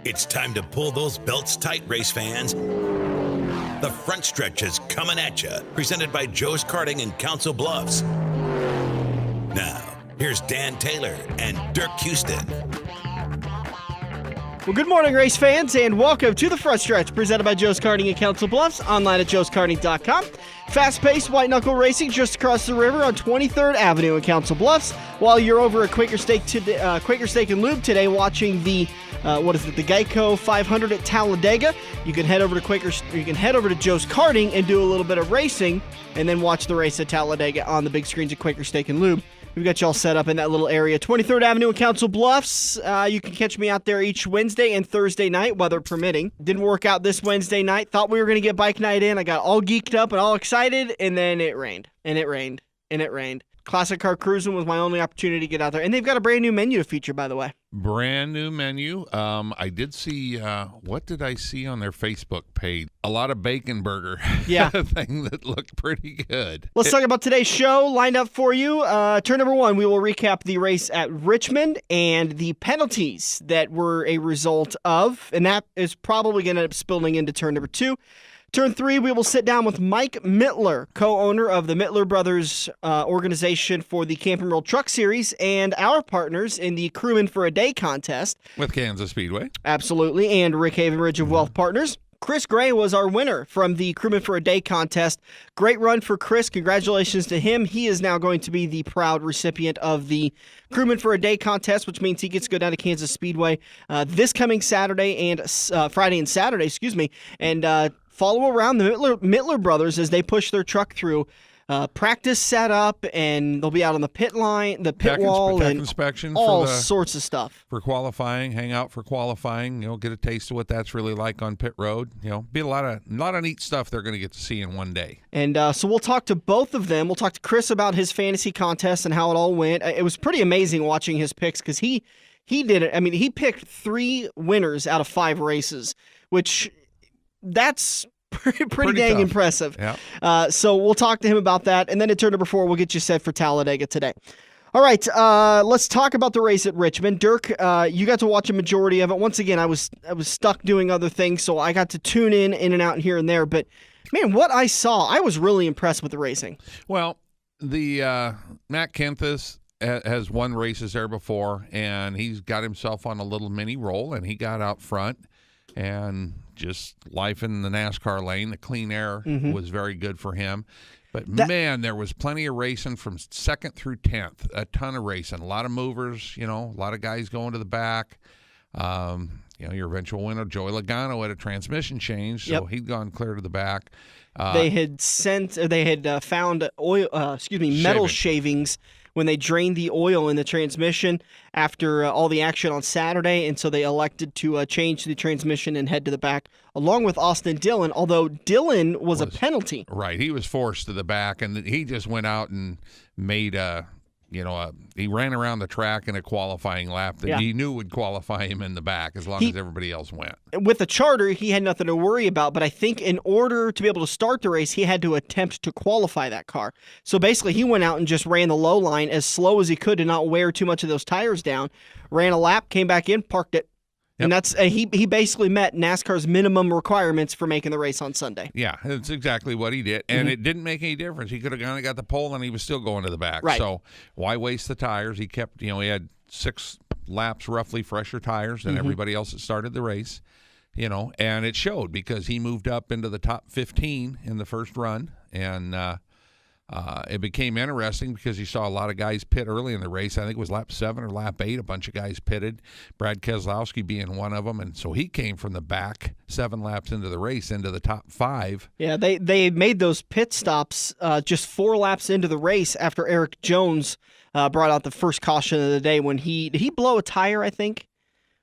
It's time to pull those belts tight, race fans. The front stretch is coming at you, presented by Joe's Karting in Council Bluffs. Now, here's Dan Taylor and Dirk Houston. Well, good morning, race fans, and welcome to the front stretch, presented by Joe's Karting in Council Bluffs, online at joeskarting.com. Fast-paced white-knuckle racing just across the river on 23rd Avenue in Council Bluffs. While you're over at Quaker Steak and Lube today watching the the Geico 500 at Talladega, you can head over to Joe's Karting and do a little bit of racing, and then watch the race at Talladega on the big screens at Quaker Steak and Lube. We've got you all set up in that little area. 23rd Avenue in Council Bluffs. You can catch me out there each Wednesday and Thursday night, weather permitting. Didn't work out this Wednesday night. Thought we were going to get bike night in. I got all geeked up and all excited, and then it rained. And it rained. And it rained. Classic Car Cruising was my only opportunity to get out there. And they've got a brand new menu to feature, by the way. Brand new menu. I did see, what did I see on their Facebook page? A lot of bacon burger thing that looked pretty good. Let's talk about today's show lined up for you. Turn number one, we will recap the race at Richmond and the penalties that were a result of, and that is probably going to end up spilling into turn number two. Turn three, we will sit down with Mike Mittler, co-owner of the Mittler Brothers organization for the Camping World Truck Series and our partners in the Crewman for a Day contest. With Kansas Speedway. Absolutely, and Rick Havenridge of Wealth Partners. Chris Gray was our winner from the Crewman for a Day contest. Great run for Chris. Congratulations to him. He is now going to be the proud recipient of the Crewman for a Day contest, which means he gets to go down to Kansas Speedway this coming Saturday and Friday and Saturday, and follow around the Mittler brothers as they push their truck through practice setup, and they'll be out on the pit line, the pit wall, and inspection, all sorts of stuff. For qualifying, hang out for qualifying, get a taste of what that's really like on pit road. Be a lot of neat stuff they're going to get to see in one day. And so we'll talk to both of them. We'll talk to Chris about his fantasy contest and how it all went. It was pretty amazing watching his picks because he did it. I mean, he picked 3 winners out of 5 races, which that's pretty dang tough. Impressive. Yeah. So we'll talk to him about that. And then at turn number 4, we'll get you set for Talladega today. All right, let's talk about the race at Richmond. Dirk, you got to watch a majority of it. Once again, I was stuck doing other things, so I got to tune in and out here and there. But, man, what I saw, I was really impressed with the racing. Well, the Matt Kempis has won races there before, and he's got himself on a little mini roll, and he got out front. And just life in the NASCAR lane, the clean air was very good for him. But, man, there was plenty of racing from 2nd through 10th, a ton of racing, a lot of movers, a lot of guys going to the back. Your eventual winner, Joey Logano, had a transmission change, so he'd gone clear to the back. They had found metal shavings when they drained the oil in the transmission after all the action on Saturday, and so they elected to change the transmission and head to the back, along with Austin Dillon, although Dillon was a penalty. Right, he was forced to the back, and he just went out and made he ran around the track in a qualifying lap that he knew would qualify him in the back as long as everybody else went. With the charter, he had nothing to worry about, but I think in order to be able to start the race, he had to attempt to qualify that car. So basically, he went out and just ran the low line as slow as he could to not wear too much of those tires down, ran a lap, came back in, parked it. Yep. And that's he basically met NASCAR's minimum requirements for making the race on Sunday. Yeah, that's exactly what he did. And it didn't make any difference. He could have gone and got the pole, and he was still going to the back. Right. So why waste the tires? He kept, he had 6 laps roughly fresher tires than everybody else that started the race. And it showed because he moved up into the top 15 in the first run. And it became interesting because you saw a lot of guys pit early in the race. I think it was lap 7 or lap 8. A bunch of guys pitted, Brad Keselowski being one of them. And so he came from the back 7 laps into the race into the top 5. Yeah, they made those pit stops just 4 laps into the race after Erik Jones brought out the first caution of the day when did he blow a tire, I think?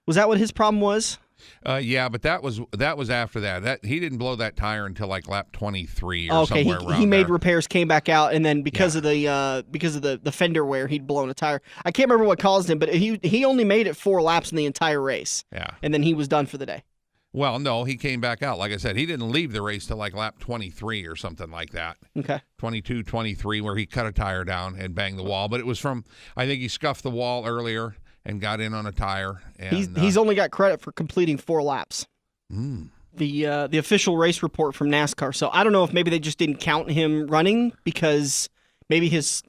Was that what his problem was? Yeah, but that was after that. He didn't blow that tire until like lap 23 or somewhere around he made there. Repairs, came back out, and then because of the fender wear, he'd blown a tire. I can't remember what caused him, but he only made it 4 laps in the entire race. Yeah, and then he was done for the day. Well, no, he came back out. Like I said, he didn't leave the race till like lap 23 or something like that. Okay. 22, 23, where he cut a tire down and banged the wall. But it was from, I think he scuffed the wall earlier, and got in on a tire. And he's only got credit for completing 4 laps. The official race report from NASCAR. So I don't know if maybe they just didn't count him running because maybe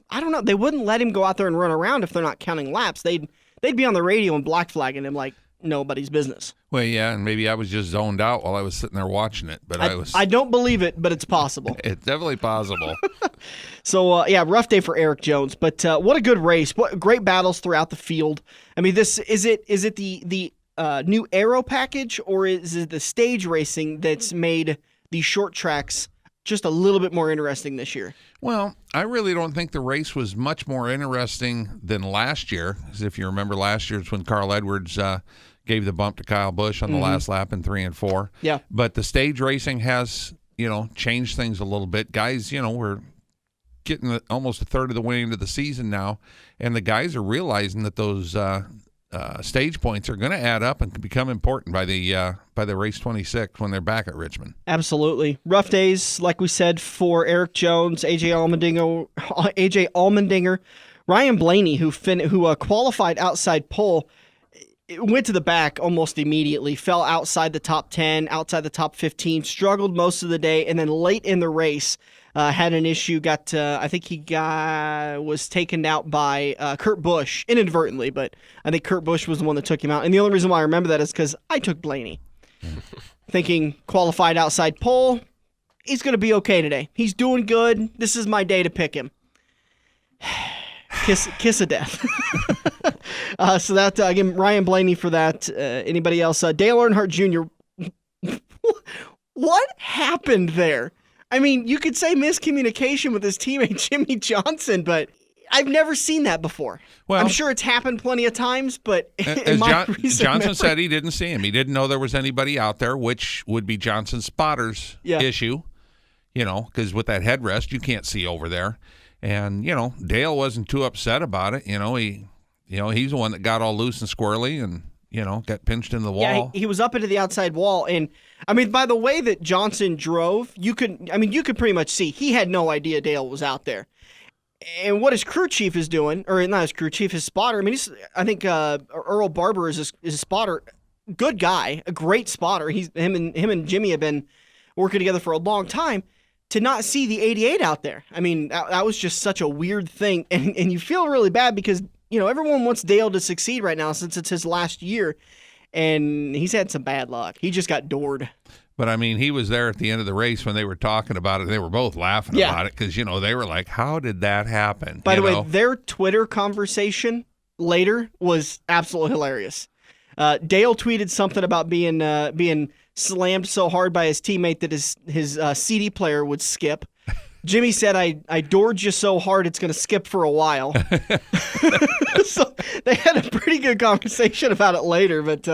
I don't know. They wouldn't let him go out there and run around if they're not counting laps. They'd be on the radio and black flagging him like nobody's business. Well, yeah, and maybe I was just zoned out while I was sitting there watching it. But I don't believe it, but it's possible. It's definitely possible. So, rough day for Erik Jones. But what a good race. What great battles throughout the field. I mean, is it the new aero package, or is it the stage racing that's made these short tracks just a little bit more interesting this year? Well, I really don't think the race was much more interesting than last year. Because if you remember last year's when Carl Edwards gave the bump to Kyle Busch on the last lap in 3 and 4. Yeah. But the stage racing has, changed things a little bit. Guys, we're getting almost a third of the way into the season now, and the guys are realizing that those stage points are going to add up and become important by the race 26 when they're back at Richmond. Absolutely. Rough days, like we said, for Erik Jones, AJ Allmendinger, Ryan Blaney, who qualified outside pole, went to the back almost immediately, fell outside the top 10, outside the top 15, struggled most of the day, and then late in the race had an issue. I think he was taken out by Kurt Busch inadvertently, but I think Kurt Busch was the one that took him out. And the only reason why I remember that is because I took Blaney, thinking qualified outside pole, he's going to be okay today. He's doing good. This is my day to pick him. Kiss of death. So that, again, Ryan Blaney for that. Anybody else? Dale Earnhardt Jr. What happened there? I mean, you could say miscommunication with his teammate Jimmy Johnson, but I've never seen that before. Well, I'm sure it's happened plenty of times, but in my recent Johnson memory, said he didn't see him. He didn't know there was anybody out there, which would be Johnson's spotter's issue, because with that headrest, you can't see over there. And, Dale wasn't too upset about it. He's the one that got all loose and squirrely and, got pinched in the wall. Yeah, he was up into the outside wall. And, I mean, by the way that Johnson drove, you could pretty much see he had no idea Dale was out there. And what his crew chief is doing, or not his crew chief, his spotter, I think Earl Barber is his spotter. Good guy, a great spotter. Him and Jimmy have been working together for a long time. To not see the 88 out there, I mean, that was just such a weird thing. And you feel really bad because, everyone wants Dale to succeed right now since it's his last year. And he's had some bad luck. He just got doored. But, I mean, he was there at the end of the race when they were talking about it. They were both laughing about it because, they were like, how did that happen? By the way, their Twitter conversation later was absolutely hilarious. Dale tweeted something about being slammed so hard by his teammate that his CD player would skip. Jimmy said, I doored you so hard it's going to skip for a while. So they had a pretty good conversation about it later, but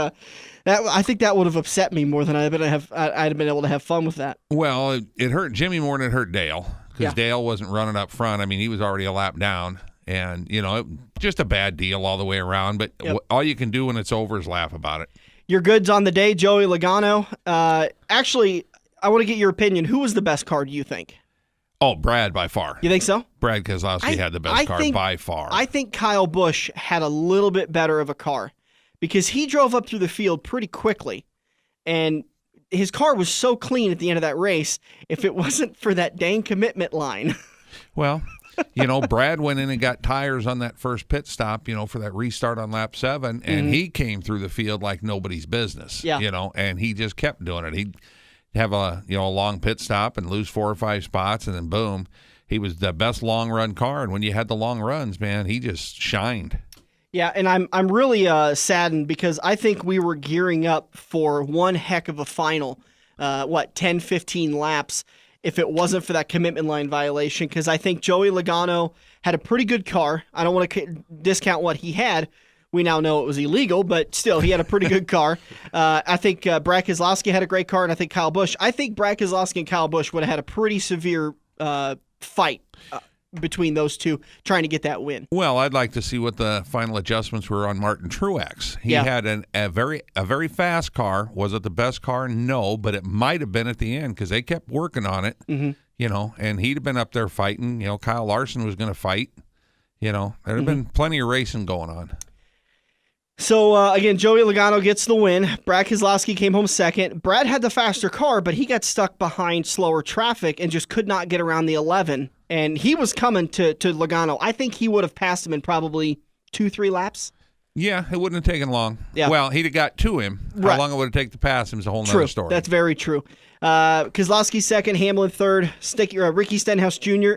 I think that would have upset me more than I'd have been able to have fun with that. Well, it hurt Jimmy more than it hurt Dale because Dale wasn't running up front. I mean, he was already a lap down. And, just a bad deal all the way around. But all you can do when it's over is laugh about it. Your goods on the day, Joey Logano. Actually, I want to get your opinion. Who was the best car, do you think? Oh, Brad by far. You think so? Brad Keselowski had the best car by far. I think Kyle Busch had a little bit better of a car because he drove up through the field pretty quickly. And his car was so clean at the end of that race, if it wasn't for that dang commitment line. Well, Brad went in and got tires on that first pit stop, for that restart on lap 7, and he came through the field like nobody's business, and he just kept doing it. He'd have a long pit stop and lose 4 or 5 spots, and then boom, he was the best long run car. And when you had the long runs, man, he just shined. Yeah, and I'm really saddened because I think we were gearing up for one heck of a final, 10, 15 laps. If it wasn't for that commitment line violation, because I think Joey Logano had a pretty good car. I don't want to discount what he had. We now know it was illegal, but still, he had a pretty good car. I think Brad Keselowski had a great car, and I think Kyle Busch. I think Brad Keselowski and Kyle Busch would have had a pretty severe fight between those two trying to get that win. Well, I'd like to see what the final adjustments were on Martin Truex. He had a very fast car. Was it the best car? No, but it might have been at the end because they kept working on it. And he'd have been up there fighting. Kyle Larson was going to fight. There'd have been plenty of racing going on. So, again, Joey Logano gets the win. Brad Keselowski came home second. Brad had the faster car, but he got stuck behind slower traffic and just could not get around the 11. And he was coming to Logano. I think he would have passed him in probably 2-3 laps. Yeah, it wouldn't have taken long. Yeah. Well, he'd have got to him. Right. How long it would have taken to pass him is a whole True. nother story. That's very true. Keselowski second, Hamlin third, Ricky Stenhouse Jr.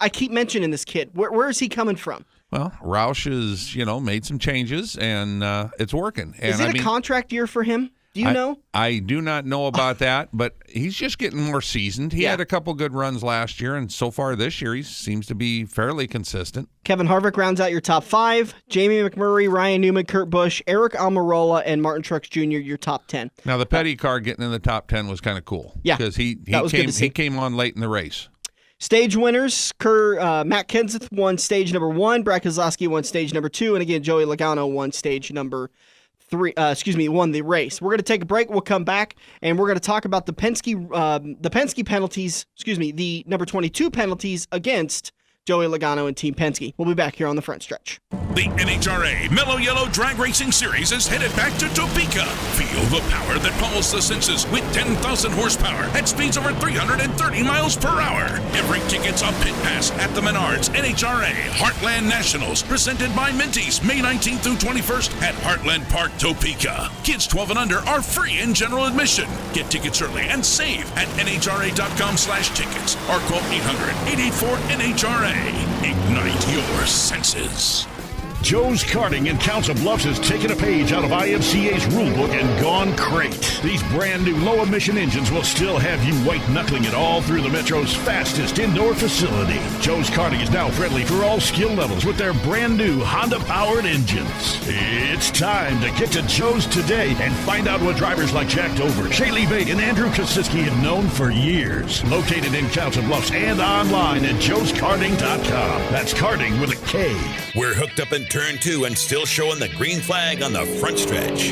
I keep mentioning this kid. Where is he coming from? Well, Roush has, made some changes, and it's working. And Is it a contract year for him? Do you know? I do not know about that, but he's just getting more seasoned. He had a couple good runs last year, and so far this year he seems to be fairly consistent. Kevin Harvick rounds out your top 5. Jamie McMurray, Ryan Newman, Kurt Busch, Erik Almirola, and Martin Truex Jr. your top 10. Now, the Petty car getting in the top 10 was kind of cool. Yeah, because he came on late in the race. Stage winners, Matt Kenseth won stage number 1, Brad Keselowski won stage number 2, and again, Joey Logano won stage number 3. Won the race. We're going to take a break. We'll come back, and we're going to talk about the Penske penalties, the number 22 penalties against Joey Logano and Team Penske. We'll be back here on the front stretch. The NHRA Mellow Yellow Drag Racing Series is headed back to Topeka. Feel the power that pummel's the senses with 10,000 horsepower at speeds over 330 miles per hour. Every ticket's a pit pass at the Menards NHRA Heartland Nationals, presented by Minties, May 19th through 21st at Heartland Park, Topeka. Kids 12 and under are free in general admission. Get tickets early and save at nhra.com/tickets or call 800-884-NHRA. Ignite your senses. Joe's Karting in Council Bluffs has taken a page out of IMCA's rulebook and gone crate. These brand new low-emission engines will still have you white-knuckling it all through the Metro's fastest indoor facility. Joe's Karting is now friendly for all skill levels with their brand new Honda-powered engines. It's time to get to Joe's today and find out what drivers like Jack Dover, Shaylee Bate, and Andrew Kosiski have known for years. Located in Council Bluffs and online at joeskarting.com. That's karting with a K. We're hooked up in turn 2 and still showing the green flag on the front stretch.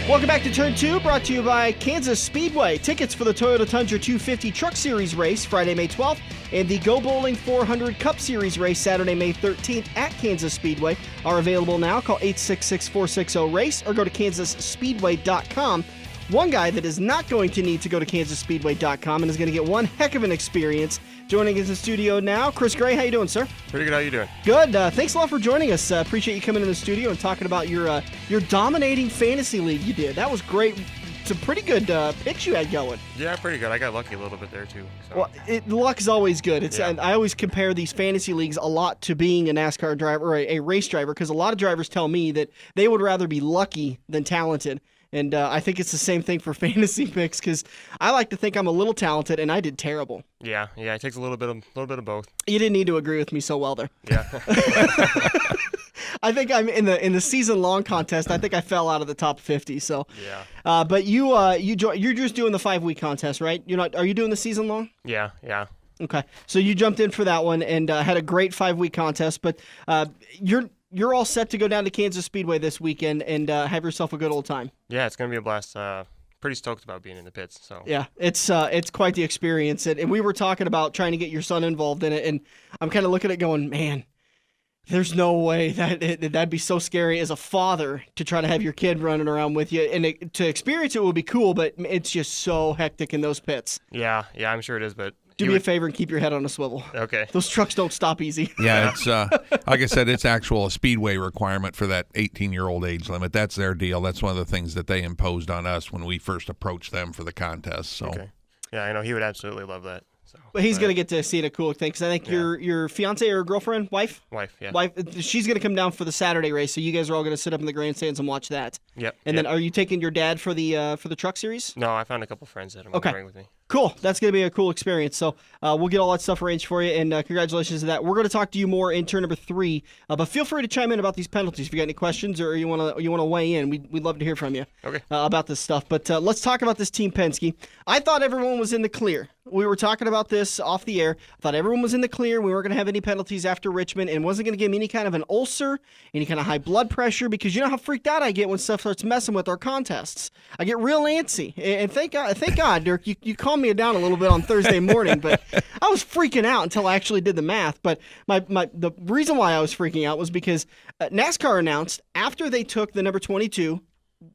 Welcome back to Turn 2, brought to you by Kansas Speedway. Tickets for the Toyota Tundra 250 Truck Series race Friday, May 12th, and the Go Bowling 400 Cup Series race Saturday, May 13th at Kansas Speedway are available now. Call 866-460-RACE or go to kansasspeedway.com. One guy that is not going to need to go to kansasspeedway.com and is going to get one heck of an experience. Joining us in the studio now, Chris Gray. How you doing, sir? Pretty good. How you doing? Good. Thanks a lot for joining us. Appreciate you coming in the studio and talking about your dominating fantasy league you did. That was great. It's a pretty good picks you had going. Yeah, pretty good. I got lucky a little bit there, too. So. Well, luck is always good. Yeah. I always compare these fantasy leagues a lot to being a NASCAR driver or a race driver, because a lot of drivers tell me that they would rather be lucky than talented. And I think it's the same thing for fantasy picks, because I like to think I'm a little talented, and I did terrible. Yeah. It takes a little bit of both. You didn't need to agree with me so well there. Yeah. I think I'm in the season long contest. I think I fell out of the top 50. So Yeah. But you're just doing the 5-week contest, right? Are you doing the season long? Yeah. Okay. So you jumped in for that one and had a great 5-week contest. But you're all set to go down to Kansas Speedway this weekend and have yourself a good old time. Yeah, it's gonna be a blast. Pretty stoked about being in the pits. So yeah, it's quite the experience. And we were talking about trying to get your son involved in it, and I'm kind of looking at it going, man, there's no way that'd be so scary as a father to try to have your kid running around with you. And to experience it would be cool, but it's just so hectic in those pits. Yeah, I'm sure it is, but do me a favor and keep your head on a swivel. Okay. Those trucks don't stop easy. Yeah, it's like I said, it's actual a speedway requirement for that 18-year-old age limit. That's their deal. That's one of the things that they imposed on us when we first approached them for the contest. So okay. Yeah, I know he would absolutely love that. So, but he's going to get to see it a cool thing, because I think your fiance or girlfriend, wife, she's going to come down for the Saturday race, so you guys are all going to sit up in the grandstands and watch that. Yep. And then are you taking your dad for the truck series? No, I found a couple friends that are going to bring with me. Cool. That's going to be a cool experience. So we'll get all that stuff arranged for you, and congratulations to that. We're going to talk to you more in turn number 3, but feel free to chime in about these penalties if you got any questions or you want to weigh in. We'd love to hear from you okay. About this stuff. But let's talk about this Team Penske. I thought everyone was in the clear. We were talking about this off the air. I thought everyone was in the clear. We weren't going to have any penalties after Richmond and wasn't going to give me any kind of an ulcer, any kind of high blood pressure, because you know how freaked out I get when stuff starts messing with our contests. I get real antsy. And thank God, Dirk, you calmed me down a little bit on Thursday morning, but I was freaking out until I actually did the math. But the reason why I was freaking out was because NASCAR announced after they took the number 22,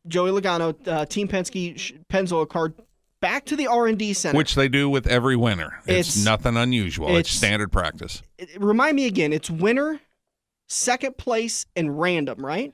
Joey Logano, Team Penske Pennzoil card, back to the R&D center. Which they do with every winner. It's nothing unusual. It's standard practice. Remind me again, it's winner, second place, and random, right?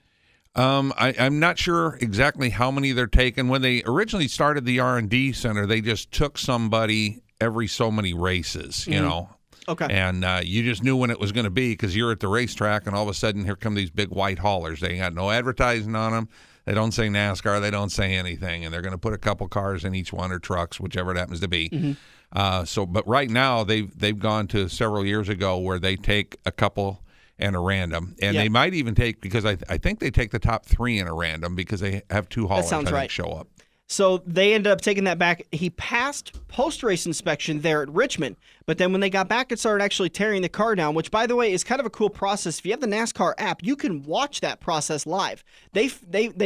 I'm not sure exactly how many they're taking. When they originally started the R&D center, they just took somebody every so many races, you know. Okay. And you just knew when it was going to be because you're at the racetrack, and all of a sudden here come these big white haulers. They got no advertising on them. They don't say NASCAR. They don't say anything, and they're going to put a couple cars in each one or trucks, whichever it happens to be. But right now they've gone to several years ago where they take a couple and a random, and they might even take because I think they take the top 3 in a random because they have 2 haulers that sounds right. show up. So they ended up taking that back. He passed post-race inspection there at Richmond, but then when they got back, it started actually tearing the car down, which, by the way, is kind of a cool process. If you have the NASCAR app, you can watch that process live. They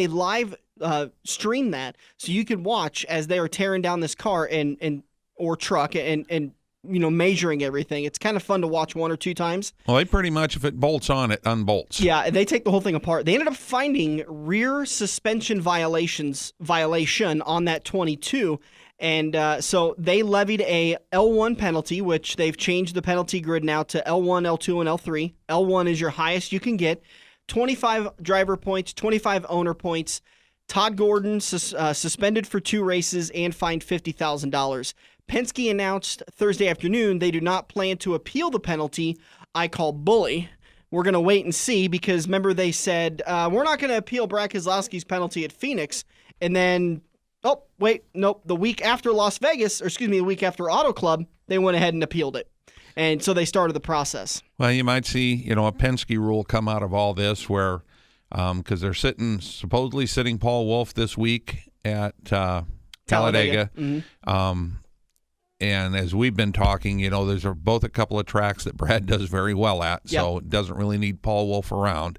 live stream that, so you can watch as they are tearing down this car or truck and measuring everything. It's kind of fun to watch 1 or 2 times. Well, they pretty much, if it bolts on, it unbolts. Yeah, they take the whole thing apart. They ended up finding rear suspension violation on that 22, and so they levied a L1 penalty, which they've changed the penalty grid now to L1, L2, and L3. L1 is your highest you can get. 25 driver points, 25 owner points. Todd Gordon suspended for 2 races and fined $50,000. Penske announced Thursday afternoon they do not plan to appeal the penalty I call bully. We're going to wait and see because, remember, they said, we're not going to appeal Brad Keselowski's penalty at Phoenix. And then, the week after the week after Auto Club, they went ahead and appealed it. And so they started the process. Well, you might see, a Penske rule come out of all this where, because they're supposedly sitting Paul Wolf this week at Talladega. And as we've been talking, those are both a couple of tracks that Brad does very well at, so it doesn't really need Paul Wolf around.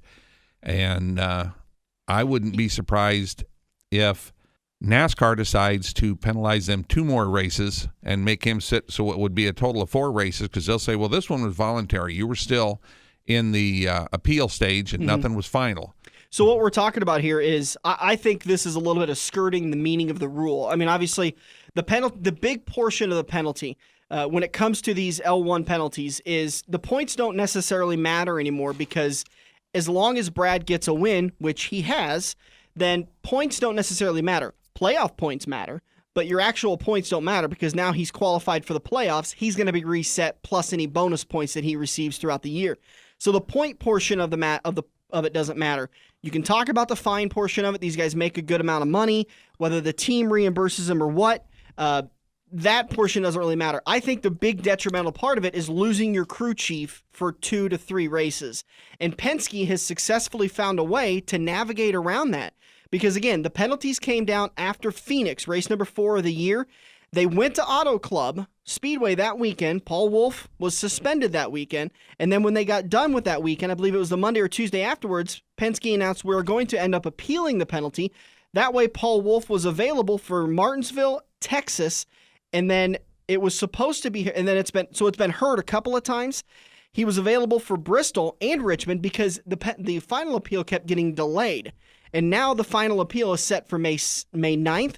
And I wouldn't be surprised if NASCAR decides to penalize them 2 more races and make him sit, so it would be a total of 4 races, because they'll say, well, this one was voluntary. You were still in the appeal stage, and nothing was final. So what we're talking about here is, I think this is a little bit of skirting the meaning of the rule. I mean, obviously, the big portion of the penalty, when it comes to these L1 penalties, is the points don't necessarily matter anymore because as long as Brad gets a win, which he has, then points don't necessarily matter. Playoff points matter, but your actual points don't matter because now he's qualified for the playoffs. He's going to be reset plus any bonus points that he receives throughout the year. So the point portion of it doesn't matter. You can talk about the fine portion of it. These guys make a good amount of money, whether the team reimburses them or what. That portion doesn't really matter. I think the big detrimental part of it is losing your crew chief for 2 to 3 races. And Penske has successfully found a way to navigate around that. Because, again, the penalties came down after Phoenix, race number 4 of the year. They went to Auto Club, Speedway that weekend. Paul Wolf was suspended that weekend. And then when they got done with that weekend, I believe it was the Monday or Tuesday afterwards, Penske announced we were going to end up appealing the penalty. That way, Paul Wolf was available for Martinsville, Texas, and then it was supposed to be, and then it's been heard a couple of times. He was available for Bristol and Richmond because the final appeal kept getting delayed. And now the final appeal is set for May 9th,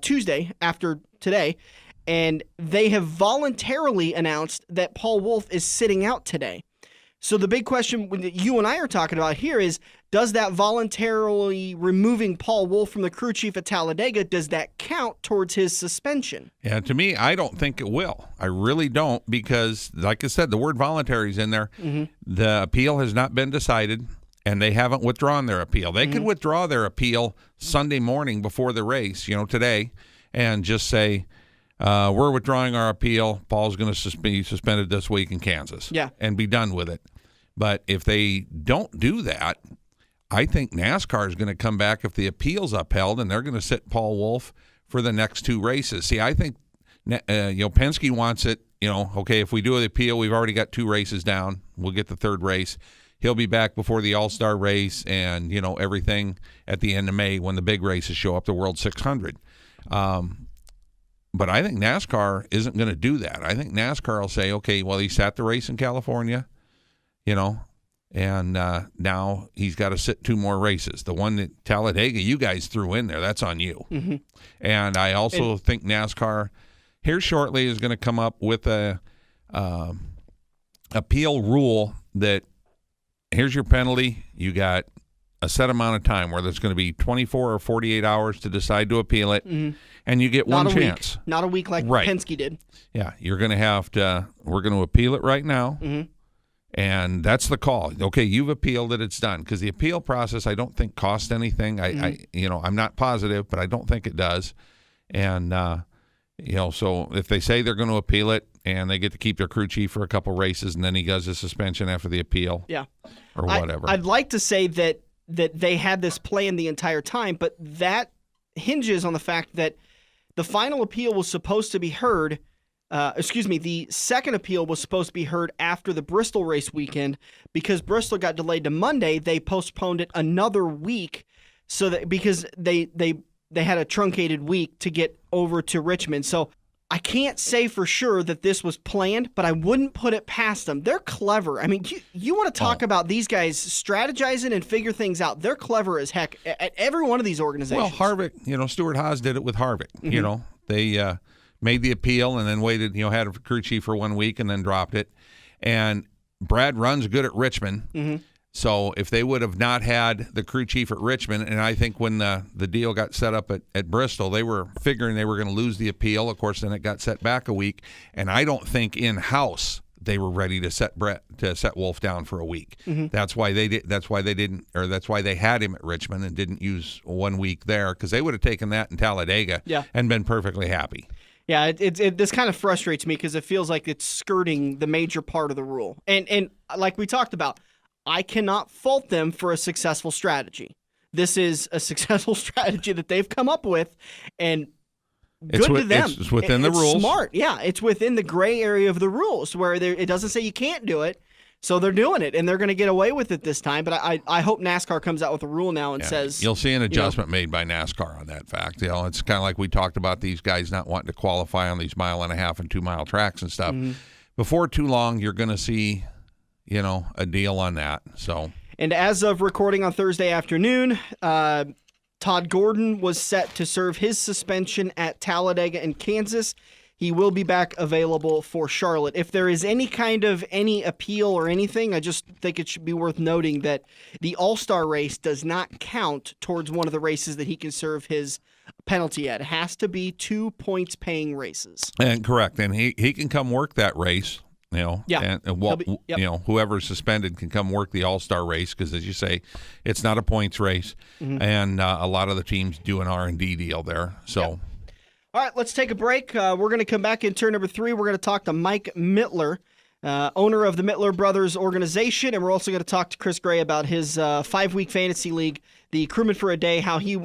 Tuesday after today, and they have voluntarily announced that Paul Wolf is sitting out today. So the big question that you and I are talking about here is, does that voluntarily removing Paul Wolf from the crew chief at Talladega, does that count towards his suspension? Yeah, to me, I don't think it will. I really don't because, like I said, the word voluntary is in there. The appeal has not been decided, and they haven't withdrawn their appeal. They could withdraw their appeal Sunday morning before the race, today, and just say, we're withdrawing our appeal. Paul's going to be suspended this week in Kansas. Yeah. And be done with it. But if they don't do that, I think NASCAR is going to come back if the appeal's upheld, and they're going to sit Paul Wolf for the next 2 races. See, I think Penske wants it. Okay, if we do the appeal, we've already got 2 races down. We'll get the 3rd race. He'll be back before the All-Star race and, everything at the end of May when the big races show up, the World 600. But I think NASCAR isn't going to do that. I think NASCAR will say, okay, well, he sat the race in California, and now he's got to sit 2 more races. The one that Talladega you guys threw in there, that's on you. Mm-hmm. And I also think NASCAR here shortly is going to come up with a appeal rule that here's your penalty. You got a set amount of time, whether it's going to be 24 or 48 hours to decide to appeal it, and you get one chance. Not a week like Penske did. Yeah, you're going to have to – we're going to appeal it right now, and that's the call. Okay, you've appealed it. It's done. Because the appeal process I don't think costs anything. I'm not positive, but I don't think it does. And, so if they say they're going to appeal it and they get to keep their crew chief for a couple races and then he does a suspension after the appeal or whatever. I'd like to say that they had this plan the entire time, but that hinges on the fact that the final appeal was supposed to be heard the second appeal was supposed to be heard after the Bristol race weekend. Because Bristol got delayed to Monday, they postponed it another week because they had a truncated week to get over to Richmond. So I can't say for sure that this was planned, but I wouldn't put it past them. They're clever. I mean, you want to talk about these guys strategizing and figure things out. They're clever as heck at every one of these organizations. Well, Harvick, Stuart Haas did it with Harvick. Mm-hmm. They made the appeal and then waited, had a crew chief for 1 week and then dropped it. And Brad runs good at Richmond. Mm-hmm. So if they would have not had the crew chief at Richmond, and I think when the deal got set up at Bristol, they were figuring they were going to lose the appeal. Of course, then it got set back a week. And I don't think in-house they were ready to set Wolf down for a week. Mm-hmm. That's why they had him at Richmond and didn't use 1 week there, because they would have taken that in Talladega and been perfectly happy. Yeah, this kind of frustrates me because it feels like it's skirting the major part of the rule. And like we talked about, I cannot fault them for a successful strategy. This is a successful strategy that they've come up with, and good to them. It's within the rules. Smart, yeah. It's within the gray area of the rules where it doesn't say you can't do it, so they're doing it, and they're going to get away with it this time. But I hope NASCAR comes out with a rule now and says... You'll see an adjustment made by NASCAR on that fact. It's kind of like we talked about these guys not wanting to qualify on these 1.5 and 2 mile tracks and stuff. Mm-hmm. Before too long, you're going to see... a deal on that. So, and as of recording on Thursday afternoon, Todd Gordon was set to serve his suspension at Talladega and Kansas. He will be back available for Charlotte. If there is any appeal or anything, I just think it should be worth noting that the All-Star race does not count towards one of the races that he can serve his penalty at. It has to be 2 points paying races. And correct. And he can come work that race. Whoever's suspended can come work the All-Star race because, as you say, it's not a points race, and a lot of the teams do an R&D deal there. So, all right, let's take a break. We're going to come back in turn number 3. We're going to talk to Mike Mittler, owner of the Mittler Brothers organization, and we're also going to talk to Chris Gray about his 5-week fantasy league, the Crewman for a Day, how he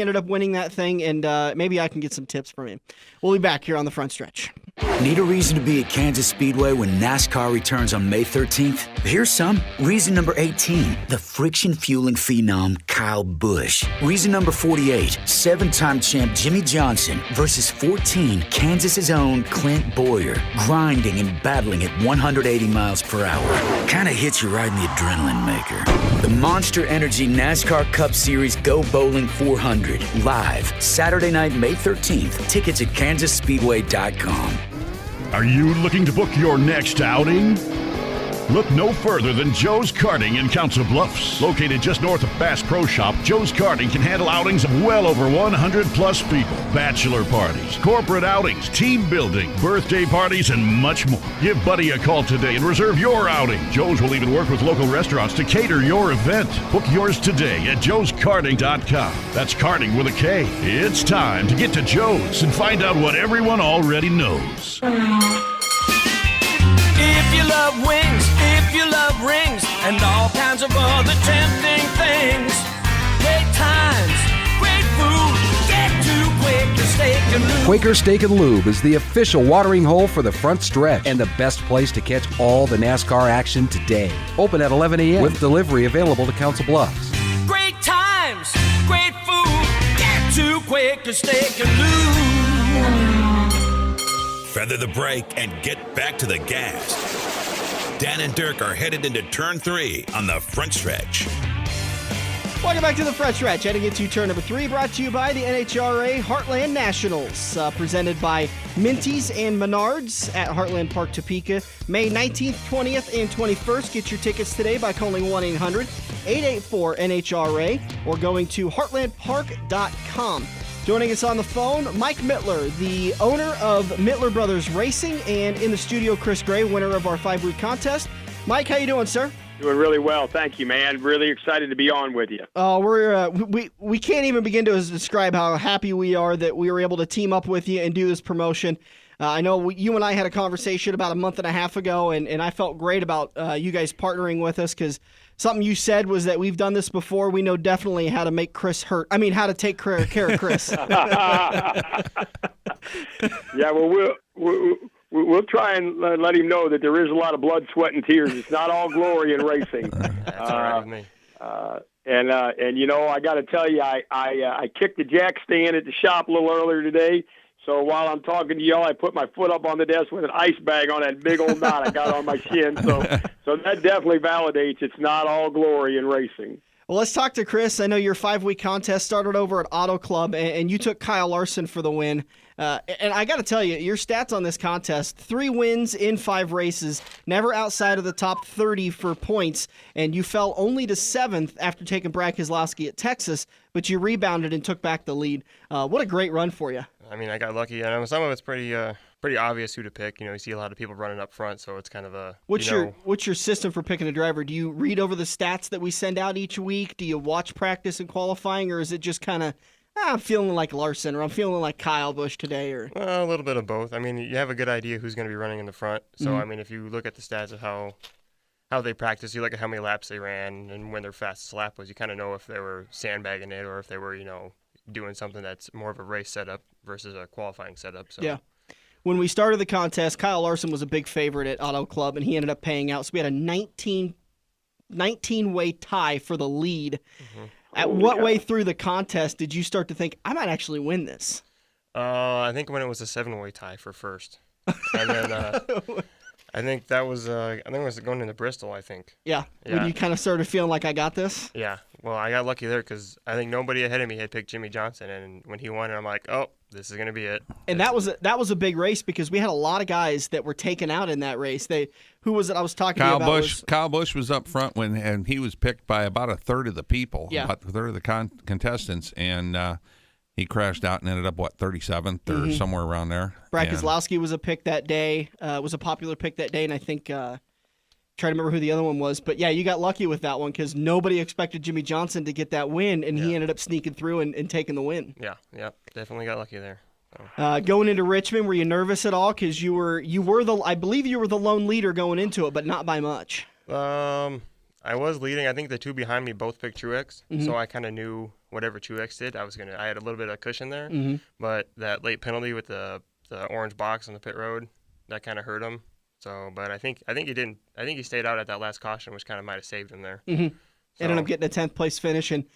ended up winning that thing, and maybe I can get some tips from him. We'll be back here on the Front Stretch. Need a reason to be at Kansas Speedway when NASCAR returns on May 13th? Here's some. Reason number 18, the friction fueling phenom Kyle Busch. Reason number 48, 7-time champ Jimmy Johnson versus 14, Kansas's own Clint Boyer, grinding and battling at 180 miles per hour. Kinda hits you right in the adrenaline maker. The Monster Energy NASCAR Cup Series Go Bowling 400, live Saturday night, May 13th. Tickets at kansasspeedway.com. Are you looking to book your next outing? Look no further than Joe's Karting in Council Bluffs. Located just north of Bass Pro Shop, Joe's Karting can handle outings of well over 100-plus people. Bachelor parties, corporate outings, team building, birthday parties, and much more. Give Buddy a call today and reserve your outing. Joe's will even work with local restaurants to cater your event. Book yours today at joeskarting.com. That's karting with a K. It's time to get to Joe's and find out what everyone already knows. If you love wings, if you love rings, and all kinds of other tempting things, great times, great food, get to Quaker Steak and Lube. Quaker Steak and Lube is the official watering hole for the front stretch and the best place to catch all the NASCAR action today. Open at 11 a.m. with delivery available to Council Bluffs. Great times, great food. Get to Quaker Steak and Lube. Feather the brake and get back to the gas. Dan and Dirk are headed into turn 3 on the front stretch. Welcome back to the front stretch. Heading into turn number 3, brought to you by the NHRA Heartland Nationals, presented by Minties and Menards at Heartland Park, Topeka, May 19th, 20th, and 21st. Get your tickets today by calling 1-800-884-NHRA or going to heartlandpark.com. Joining us on the phone, Mike Mittler, the owner of Mittler Brothers Racing, and in the studio, Chris Gray, winner of our 5-week contest. Mike, how you doing, sir? Doing really well, thank you, man. Really excited to be on with you. We can't even begin to describe how happy we are that we were able to team up with you and do this promotion. I know you and I had a conversation about a month and a half ago, and I felt great about you guys partnering with us because something you said was that we've done this before. We know definitely how to make Chris hurt. I mean, how to take care of Chris. Yeah, well, we'll try and let him know that there is a lot of blood, sweat, and tears. It's not all glory in racing. That's all right with me. And you know, I got to tell you, I kicked the jack stand at the shop a little earlier today. So while I'm talking to y'all, I put my foot up on the desk with an ice bag on that big old knot I got on my shin. So that definitely validates it's not all glory in racing. Well, let's talk to Chris. I know your 5-week contest started over at Auto Club, and you took Kyle Larson for the win. And I got to tell you, your stats on this contest, 3 wins in 5 races, never outside of the top 30 for points, and you fell only to 7th after taking Brad Keselowski at Texas, but you rebounded and took back the lead. What a great run for you. I mean, I got lucky. I know some of it's pretty obvious who to pick. You know, you see a lot of people running up front, so it's kind of a. What's your system for picking a driver? Do you read over the stats that we send out each week? Do you watch practice and qualifying, or is it just kind of, I'm feeling like Larson, or I'm feeling like Kyle Busch today, or? Well, a little bit of both. I mean, you have a good idea who's going to be running in the front. So I mean, if you look at the stats of how they practice, you look at how many laps they ran and when their fastest lap was, you kind of know if they were sandbagging it or if they were, doing something that's more of a race setup versus a qualifying setup. So. Yeah. When we started the contest, Kyle Larson was a big favorite at Auto Club, and he ended up paying out. So we had a 19-way tie for the lead. Mm-hmm. At what way through the contest did you start to think, I might actually win this? I think when it was a 7-way tie for first. And then I think that was it was going into Bristol, I think. Yeah. When you kind of started feeling like I got this? Yeah. Well, I got lucky there because I think nobody ahead of me had picked Jimmy Johnson, and when he won, I'm like, oh, this is going to be it. And that was a big race because we had a lot of guys that were taken out in that race. Who was it I was talking about? Kyle Busch was up front and he was picked by about a third of the people, about a third of the contestants, and he crashed out and ended up, 37th or somewhere around there. Brad Keselowski was a pick that day, was a popular pick that day, and I think trying to remember who the other one was. But, yeah, you got lucky with that one because nobody expected Jimmy Johnson to get that win, and he ended up sneaking through and taking the win. Yeah, definitely got lucky there. Going into Richmond, were you nervous at all? Because I believe you were the lone leader going into it, but not by much. I was leading. I think the two behind me both picked Truex, so I kind of knew whatever Truex did, I had a little bit of cushion there. Mm-hmm. But that late penalty with the orange box on the pit road, that kind of hurt him. So, but I think he didn't. I think he stayed out at that last caution, which kind of might have saved him there. Mm-hmm. So. Ended up getting a 10th place finish, and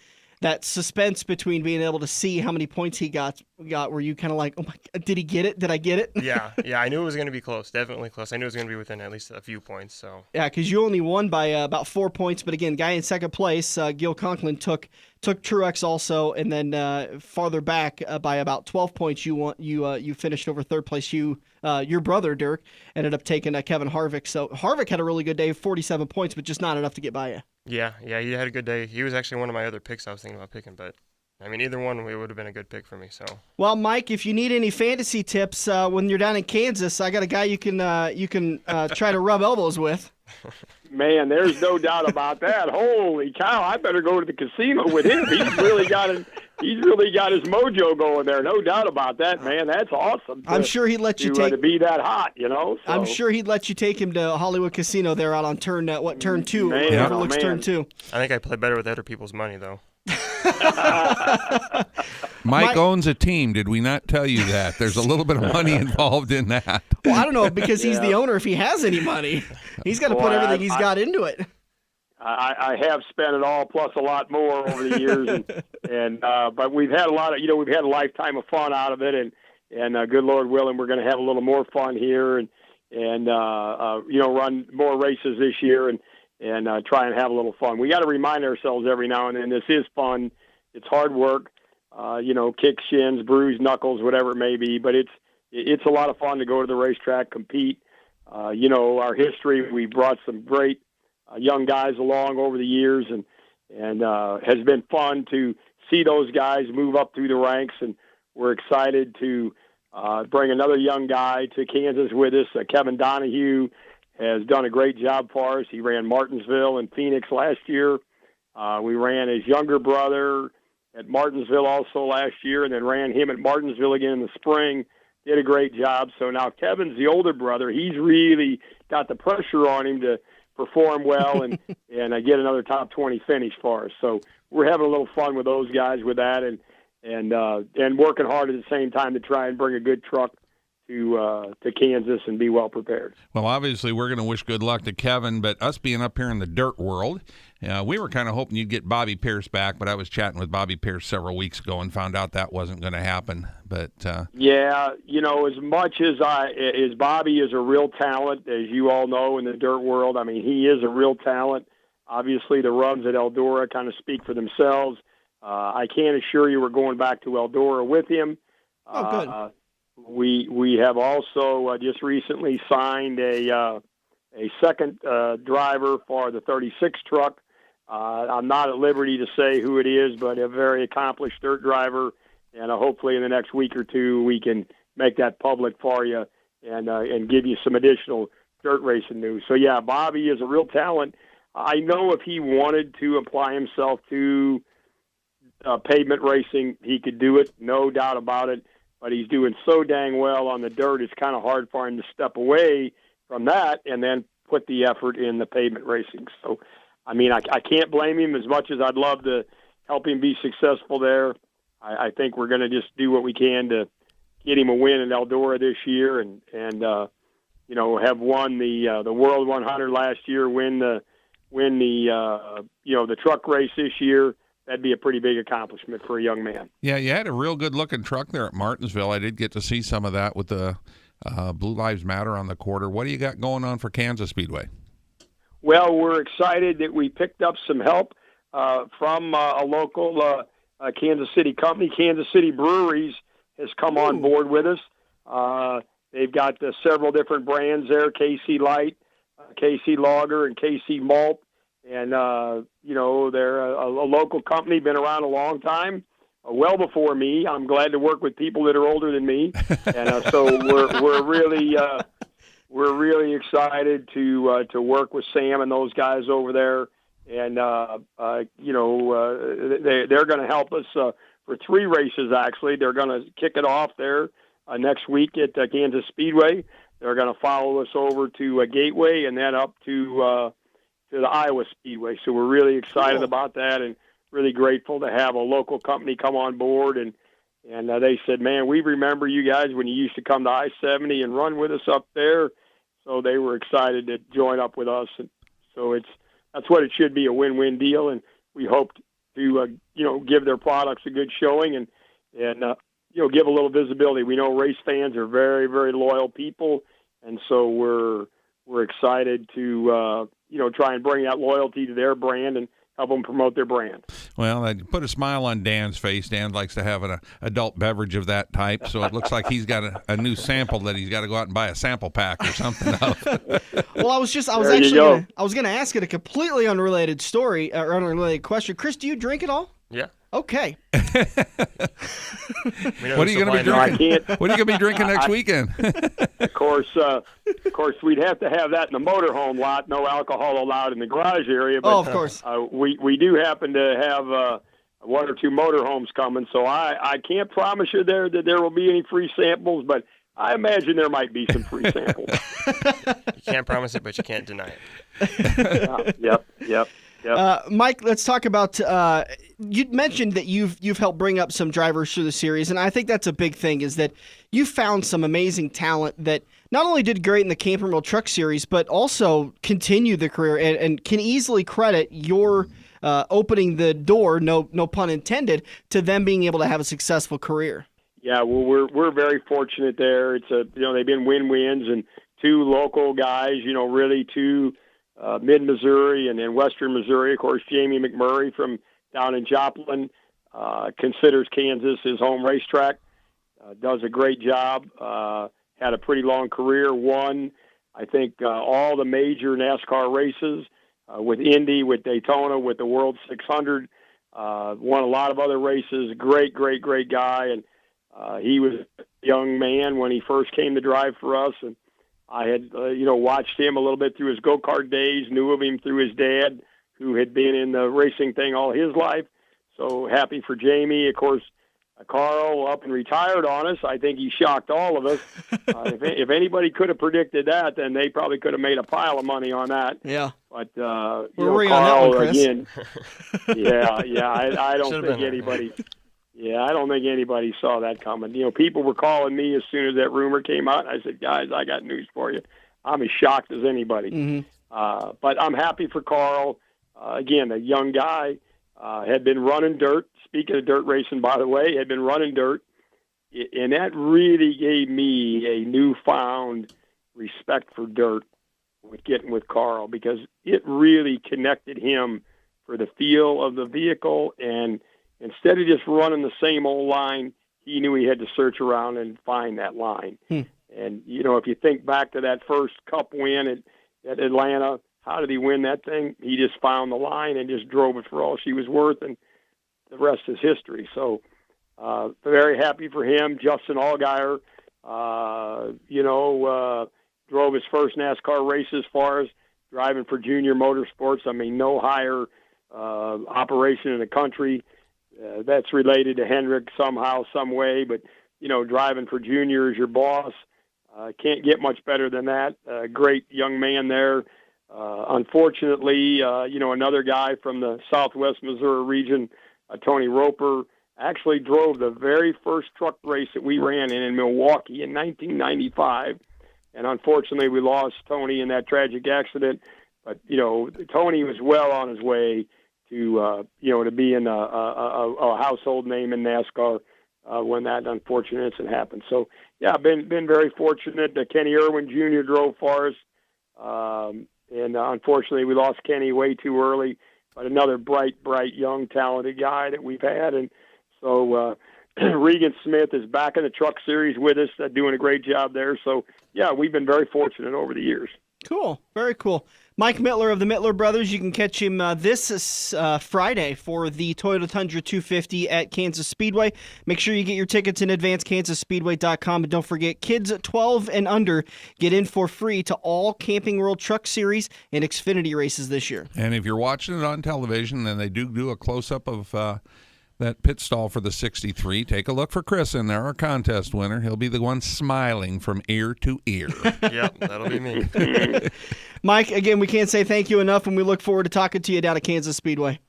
that suspense between being able to see how many points he got were you kind of like, oh my God, did he get it? Did I get it? Yeah, I knew it was going to be close, definitely close. I knew it was going to be within at least a few points. So yeah, because you only won by about 4 points, but again, guy in second place, Gil Conklin took Truex also, and then farther back by about 12 points, you finished over third place. Your brother Dirk ended up taking Kevin Harvick. So Harvick had a really good day, 47 points, but just not enough to get by you. Yeah, he had a good day. He was actually one of my other picks I was thinking about picking, but I mean, either one it would have been a good pick for me. So. Well, Mike, if you need any fantasy tips when you're down in Kansas, I got a guy you can try to rub elbows with. Man, there's no doubt about that. Holy cow! I better go to the casino with him. He's really got his mojo going there. No doubt about that, man. That's awesome. I'm sure he'd let you to be that hot, So. I'm sure he'd let you take him to Hollywood Casino there out on turn 2. Man, Turn 2. I think I play better with other people's money though. Mike owns a team. Did we not tell you that? There's a little bit of money involved in that. Well, I don't know because he's the owner. If he has any money, he's got to put everything he's got into it. I have spent it all plus a lot more over the years, but we've had a lot of we've had a lifetime of fun out of it, and good Lord willing, we're going to have a little more fun here and run more races this year and try and have a little fun. We got to remind ourselves every now and then this is fun. It's hard work, kick shins, bruise knuckles, whatever it may be, but it's a lot of fun to go to the racetrack, compete. Our history, we brought some great young guys along over the years, and has been fun to see those guys move up through the ranks, and we're excited to bring another young guy to Kansas with us. Kevin Donahue has done a great job for us. He ran Martinsville and Phoenix last year. We ran his younger brother at Martinsville also last year, and then ran him at Martinsville again in the spring. Did a great job. So now Kevin's the older brother. He's really got the pressure on him to perform well and get another top 20 finish for us. So we're having a little fun with those guys with that, and working hard at the same time to try and bring a good truck to Kansas and be well prepared. Well, obviously, we're going to wish good luck to Kevin, but us being up here in the dirt world, we were kind of hoping you'd get Bobby Pierce back, but I was chatting with Bobby Pierce several weeks ago and found out that wasn't going to happen. But yeah, as much as Bobby is a real talent, as you all know in the dirt world, I mean, he is a real talent. Obviously, the runs at Eldora kind of speak for themselves. I can assure you we're going back to Eldora with him. Oh, good. We have also just recently signed a second driver for the 36 truck. I'm not at liberty to say who it is, but a very accomplished dirt driver, and hopefully in the next week or two we can make that public for you and give you some additional dirt racing news. So, yeah, Bobby is a real talent. I know if he wanted to apply himself to pavement racing, he could do it, no doubt about it. But he's doing so dang well on the dirt, it's kind of hard for him to step away from that and then put the effort in the pavement racing. So, I mean, I can't blame him as much as I'd love to help him be successful there. I think we're going to just do what we can to get him a win in Eldora this year and have won the World 100 last year, win the truck race this year. That'd be a pretty big accomplishment for a young man. Yeah, you had a real good-looking truck there at Martinsville. I did get to see some of that with the Blue Lives Matter on the quarter. What do you got going on for Kansas Speedway? Well, we're excited that we picked up some help from a local Kansas City company. Kansas City Breweries has come on board with us. They've got several different brands there, KC Light, KC Lager, and KC Malt. And, they're a local company, been around a long time, well before me. I'm glad to work with people that are older than me. And so we're really excited to work with Sam and those guys over there. And, they're going to help us for 3 races, actually. They're going to kick it off there next week at Kansas Speedway. They're going to follow us over to Gateway and then up to the Iowa Speedway. So we're really excited about that and really grateful to have a local company come on board. And they said, man, we remember you guys when you used to come to I-70 and run with us up there. So they were excited to join up with us. And so that's what it should be, a win-win deal. And we hope to, give their products a good showing and give a little visibility. We know race fans are very, very loyal people. And so we're excited to, try and bring that loyalty to their brand and help them promote their brand. Well, I put a smile on Dan's face. Dan likes to have an adult beverage of that type, so it looks like he's got a new sample that he's got to go out and buy a sample pack or something of. Well, I was going to ask it a completely unrelated story or unrelated question. Chris, do you drink at all? Yeah. Okay. What are you going to be drinking? What are you going to be drinking next weekend? Of course, we'd have to have that in the motorhome lot. No alcohol allowed in the garage area. But, of course. We do happen to have 1 or 2 motorhomes coming, so I can't promise you that there will be any free samples, but I imagine there might be some free samples. You can't promise it, but you can't deny it. Yep. Yep. Mike, let's talk about. You mentioned that you've helped bring up some drivers through the series, and I think that's a big thing. Is that you found some amazing talent that not only did great in the Camping World Truck Series, but also continued the career and can easily credit your opening the door, no pun intended, to them being able to have a successful career. Yeah, well, we're very fortunate there. It's they've been win-wins, and two local guys, really two mid-Missouri and then western Missouri. Of course, Jamie McMurray from down in Joplin considers Kansas his home racetrack, does a great job, had a pretty long career, won, I think, all the major NASCAR races with Indy, with Daytona, with the World 600, won a lot of other races, great guy, and he was a young man when he first came to drive for us, and I had, watched him a little bit through his go-kart days, knew of him through his dad, who had been in the racing thing all his life. So happy for Jamie. Of course, Carl up and retired on us. I think he shocked all of us. If anybody could have predicted that, then they probably could have made a pile of money on that. Yeah. But, Carl, on that one, Chris? Again, I don't think anybody... Yeah, I don't think anybody saw that coming. People were calling me as soon as that rumor came out. I said, guys, I got news for you. I'm as shocked as anybody. Mm-hmm. But I'm happy for Carl. Again, a young guy, had been running dirt. Speaking of dirt racing, by the way, had been running dirt. And that really gave me a newfound respect for dirt with getting with Carl, because it really connected him for the feel of the vehicle, and instead of just running the same old line, he knew he had to search around and find that line. And, if you think back to that first Cup win at Atlanta, how did he win that thing? He just found the line and just drove it for all she was worth, and the rest is history. So very happy for him. Justin Allgaier, drove his first NASCAR race as far as driving for Junior Motorsports. I mean, no higher operation in the country. That's related to Hendrick somehow, some way, but, driving for Junior as your boss, can't get much better than that. Great young man there. Unfortunately, another guy from the Southwest Missouri region, Tony Roper, actually drove the very first truck race that we ran in Milwaukee in 1995. And unfortunately, we lost Tony in that tragic accident. But, Tony was well on his way to being a household name in NASCAR when that unfortunate incident happened. So, yeah, been very fortunate. Kenny Irwin Jr. drove for us, and unfortunately we lost Kenny way too early, but another bright, young, talented guy that we've had. And so Regan Smith is back in the Truck Series with us, doing a great job there. So, yeah, we've been very fortunate over the years. Cool. Very cool. Mike Mittler of the Mittler Brothers. You can catch him this Friday for the Toyota Tundra 250 at Kansas Speedway. Make sure you get your tickets in advance, kansasspeedway.com. And don't forget, kids 12 and under get in for free to all Camping World Truck Series and Xfinity races this year. And if you're watching it on television and they do a close-up of that pit stall for the 63, take a look for Chris in there, our contest winner. He'll be the one smiling from ear to ear. Yep, that'll be me. Mike, again, we can't say thank you enough, and we look forward to talking to you down at Kansas Speedway.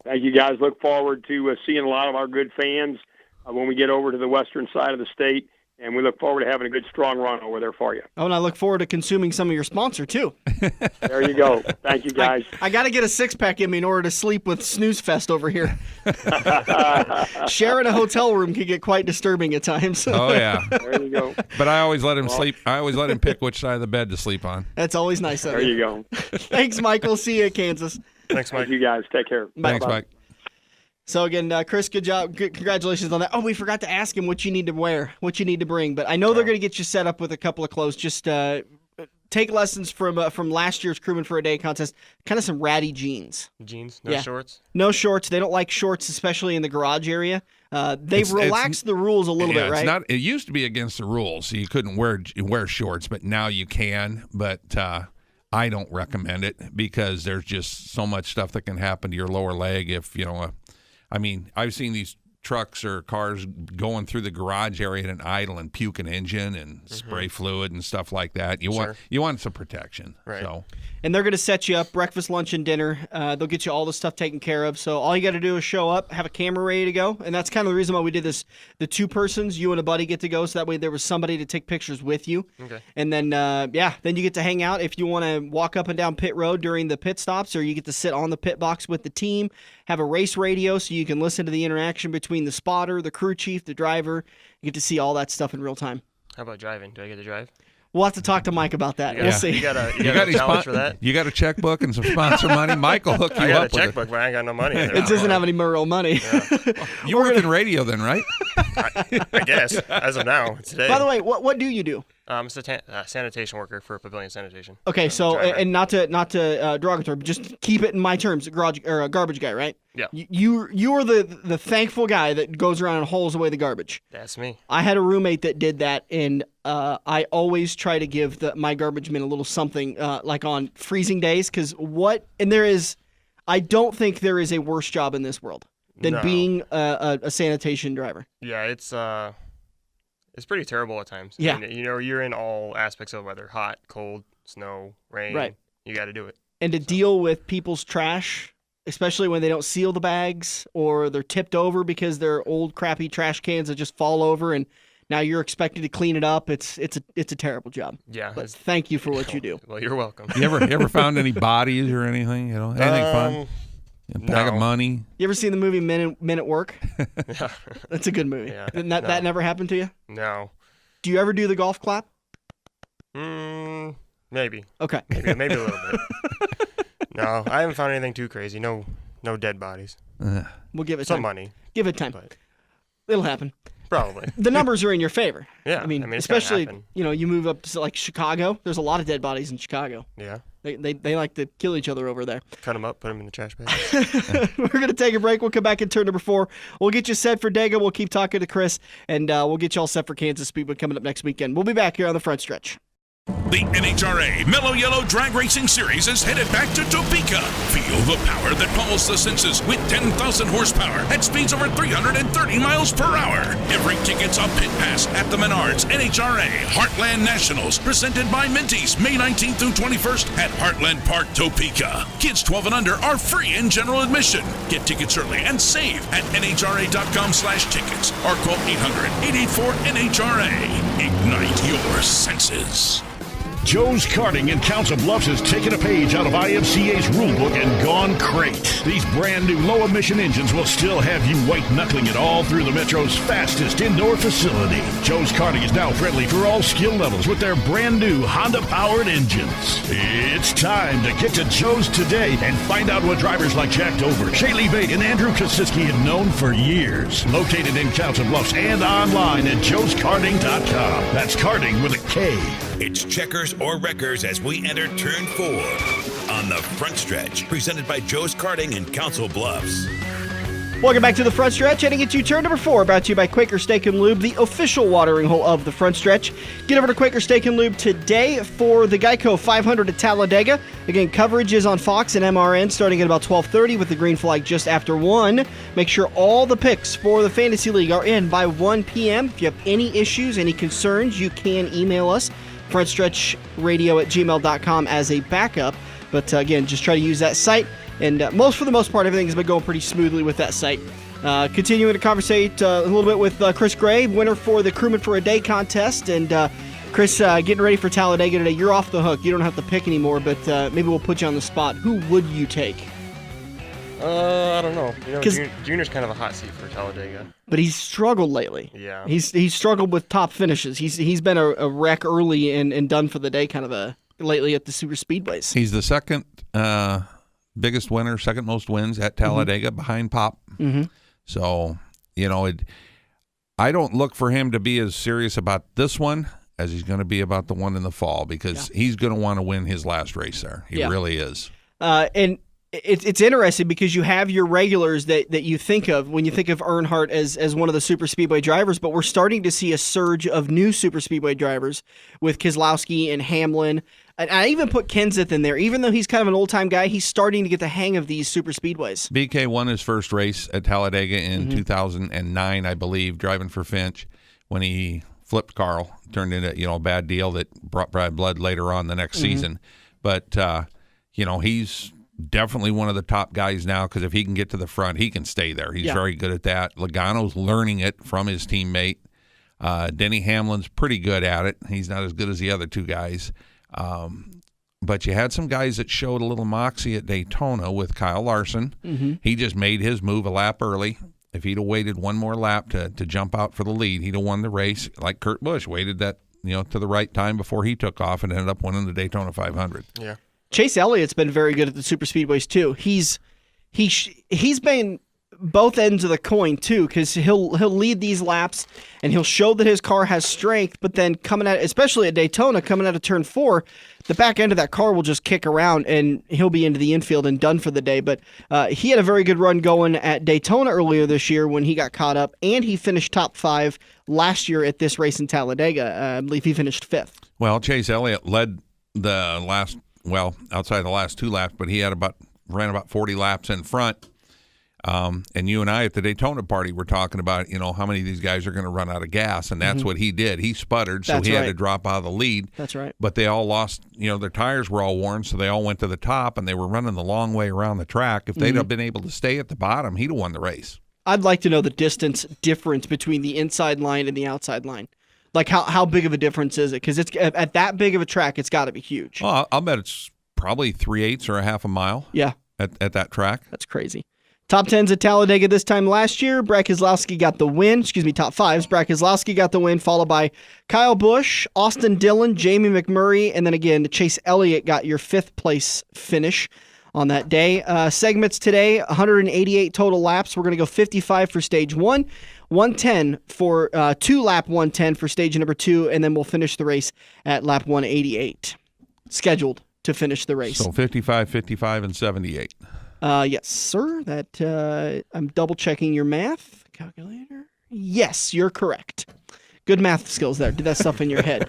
Thank you, guys. Look forward to seeing a lot of our good fans when we get over to the western side of the state, and we look forward to having a good, strong run over there for you. Oh, and I look forward to consuming some of your sponsor, too. There you go. Thank you, guys. I got to get a six-pack in me in order to sleep with Snooze Fest over here. Sharing a hotel room can get quite disturbing at times. Oh, yeah. There you go. But I always let him sleep. I always let him pick which side of the bed to sleep on. That's always nice of you. There you go. Thanks, Mike. We'll see you at Kansas. Thanks, Mike. Thank you, guys. Take care. Bye. Thanks, Mike. So again, Chris, good job. Congratulations on that. Oh, we forgot to ask him what you need to wear, what you need to bring. But I know they're going to get you set up with a couple of clothes. Just take lessons from last year's Crewman for a Day contest. Kind of some ratty jeans. Jeans, no shorts. No shorts. They don't like shorts, especially in the garage area. They've relaxed the rules a little bit, right? It used to be against the rules, so you couldn't wear shorts, but now you can. But I don't recommend it because there's just so much stuff that can happen to your lower leg if I've seen these trucks or cars going through the garage area and idle and puke an engine and spray fluid and stuff like that. You want some protection. Right. So. And they're going to set you up breakfast, lunch, and dinner. They'll get you all the stuff taken care of. So all you got to do is show up, have a camera ready to go. And that's kind of the reason why we did this. The 2 persons, you and a buddy, get to go. So that way there was somebody to take pictures with you. Okay. And then, then you get to hang out. If you want to walk up and down pit road during the pit stops, or you get to sit on the pit box with the team, have a race radio so you can listen to the interaction between the spotter, the crew chief, the driver. You get to see all that stuff in real time. How about driving? Do I get to drive? We'll have to talk to Mike about that. We'll see. You got a challenge for that? You got a checkbook and some sponsor money? Mike will hook you up with it. I got a checkbook, but I ain't got no money in there. It doesn't have any real money. Yeah. You work in radio then, right? I guess, as of now, today. By the way, what do you do? I'm a sanitation worker for Pavilion Sanitation. Okay, so and not to derogatory, but just keep it in my terms, a garbage guy, right? Yeah. You are the thankful guy that goes around and hauls away the garbage. That's me. I had a roommate that did that, and I always try to give my garbage men a little something, like on freezing days, because I don't think there is a worse job in this world than being a sanitation driver. Yeah, it's pretty terrible at times. Yeah. I mean, you're in all aspects of weather: hot, cold, snow, rain. Right. You got to do it. And to deal with people's trash, especially when they don't seal the bags or they're tipped over because they're old crappy trash cans that just fall over, and now you're expected to clean it up. It's a terrible job. Yeah. But thank you for what you do. Well, you're welcome. You ever found any bodies or anything? Anything fun? A bag of money. You ever seen the movie Men at Work? Yeah. That's a good movie. Yeah. That never happened to you? No. Do you ever do the golf clap? Maybe. Okay. Maybe a little bit. No, I haven't found anything too crazy. No dead bodies. We'll give it some time. money. Give it time. But it'll happen. Probably. The numbers are in your favor. Yeah. I mean it's gotta especially happen. you move up to like Chicago. There's a lot of dead bodies in Chicago. Yeah. They like to kill each other over there. Cut them up, put them in the trash bag. We're going to take a break. We'll come back in turn number 4. We'll get you set for Dega. We'll keep talking to Chris, and we'll get you all set for Kansas Speedway coming up next weekend. We'll be back here on the front stretch. The NHRA Mellow Yellow Drag Racing Series is headed back to Topeka. Feel the power that pulls the senses with 10,000 horsepower at speeds over 330 miles per hour. Every ticket's a pit pass at the Menards NHRA Heartland Nationals, presented by Minties, May 19th through 21st at Heartland Park, Topeka. Kids 12 and under are free in general admission. Get tickets early and save at nhra.com/tickets or call 800-884-NHRA. Ignite your senses. Joe's Karting in Council Bluffs has taken a page out of IMCA's rulebook and gone crate. These brand new low-emission engines will still have you white-knuckling it all through the Metro's fastest indoor facility. Joe's Karting is now friendly for all skill levels with their brand new Honda-powered engines. It's time to get to Joe's today and find out what drivers like Jack Dover, Shaylee Bate, and Andrew Kosiski have known for years. Located in Council Bluffs and online at joeskarting.com. That's karting with a K. It's checkers or wreckers as we enter turn 4 on the front stretch, presented by Joe's Karting in Council Bluffs. Welcome back to the front stretch. Heading into turn number 4, brought to you by Quaker Steak and Lube, the official watering hole of the front stretch. Get over to Quaker Steak and Lube today for the Geico 500 at Talladega. Again, coverage is on Fox and MRN starting at about 12:30 with the green flag just after 1. Make sure all the picks for the Fantasy League are in by 1 p.m. If you have any issues, any concerns, you can email us, frontstretchradio@gmail.com as a backup. But again, just try to use that site. And for the most part, everything has been going pretty smoothly with that site. Continuing to conversate a little bit with Chris Gray, winner for the Crewman for a Day contest. And Chris, getting ready for Talladega today. You're off the hook. You don't have to pick anymore, but maybe we'll put you on the spot. Who would you take? I don't know. Junior's kind of a hot seat for Talladega. But he's struggled lately. Yeah. He's struggled with top finishes. He's been a wreck early and done for the day kind of lately at the Superspeedways. He's the second biggest winner, second most wins at Talladega behind Pop. Mm-hmm. So, I don't look for him to be as serious about this one as he's going to be about the one in the fall, because he's going to want to win his last race there. He really is. And it's interesting because you have your regulars that you think of when you think of Earnhardt as one of the Super Speedway drivers, but we're starting to see a surge of new Super Speedway drivers with Keselowski and Hamlin. And I even put Kenseth in there. Even though he's kind of an old-time guy, he's starting to get the hang of these super speedways. BK won his first race at Talladega in 2009, I believe, driving for Finch when he flipped Carl, turned into a bad deal that brought bad blood later on the next season. But he's definitely one of the top guys now because if he can get to the front, he can stay there. He's very good at that. Logano's learning it from his teammate. Denny Hamlin's pretty good at it. He's not as good as the other two guys. But you had some guys that showed a little moxie at Daytona with Kyle Larson. He just made his move a lap early. If he'd have waited one more lap to jump out for the lead, he'd have won the race. Like Kurt Busch waited that to the right time before he took off and ended up winning the Daytona 500. Yeah. Chase Elliott's been very good at the super speedways too. He's been both ends of the coin too, because he'll lead these laps and he'll show that his car has strength, but then especially at Daytona, coming out of turn 4, the back end of that car will just kick around and he'll be into the infield and done for the day. But he had a very good run going at Daytona earlier this year when he got caught up, and he finished top 5 last year at this race in Talladega. I believe he finished 5th. Well, Chase Elliott led the last, outside the last 2 laps, but he ran about 40 laps in front. And you and I at the Daytona party were talking about, how many of these guys are going to run out of gas, and that's what he did. He sputtered, so he had to drop out of the lead. That's right. But they all lost, their tires were all worn, so they all went to the top, and they were running the long way around the track. If they'd have been able to stay at the bottom, he'd have won the race. I'd like to know the distance difference between the inside line and the outside line. Like, how big of a difference is it? Because it's at that big of a track, it's got to be huge. Well, I'll bet it's probably 3/8 or a half a mile. Yeah. At that track. That's crazy. Top 10s at Talladega this time last year. Brad Keselowski got the win. Top 5s. Brad Keselowski got the win, followed by Kyle Busch, Austin Dillon, Jamie McMurray, and then again, Chase Elliott got your 5th place finish on that day. Segments today, 188 total laps. We're going to go 55 for stage 1, 110 for 2-lap 110 for stage number 2, and then we'll finish the race at lap 188. Scheduled to finish the race. So 55, 55, and 78. Yes, sir. I'm double checking your math calculator. Yes, you're correct. Good math skills there. Did that stuff in your head.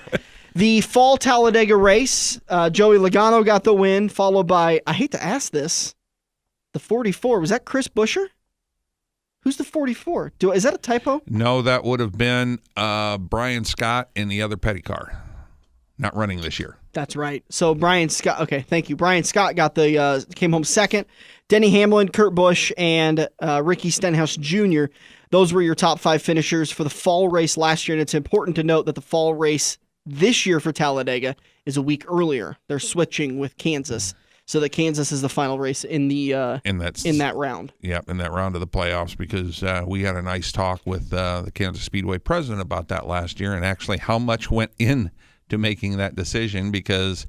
The fall Talladega race, Joey Logano got the win, followed by, I hate to ask this, the 44. Was that Chris Buescher? Who's the 44? Is that a typo? No, that would have been Brian Scott in the other Petty car. Not running this year. That's right. So Brian Scott, okay, thank you. Brian Scott came home second. Denny Hamlin, Kurt Busch, and Ricky Stenhouse Jr. Those were your top 5 finishers for the fall race last year, and it's important to note that the fall race this year for Talladega is a week earlier. They're switching with Kansas, so that Kansas is the final race in that round. Yep, in that round of the playoffs, because we had a nice talk with the Kansas Speedway president about that last year, and actually how much went in to making that decision, because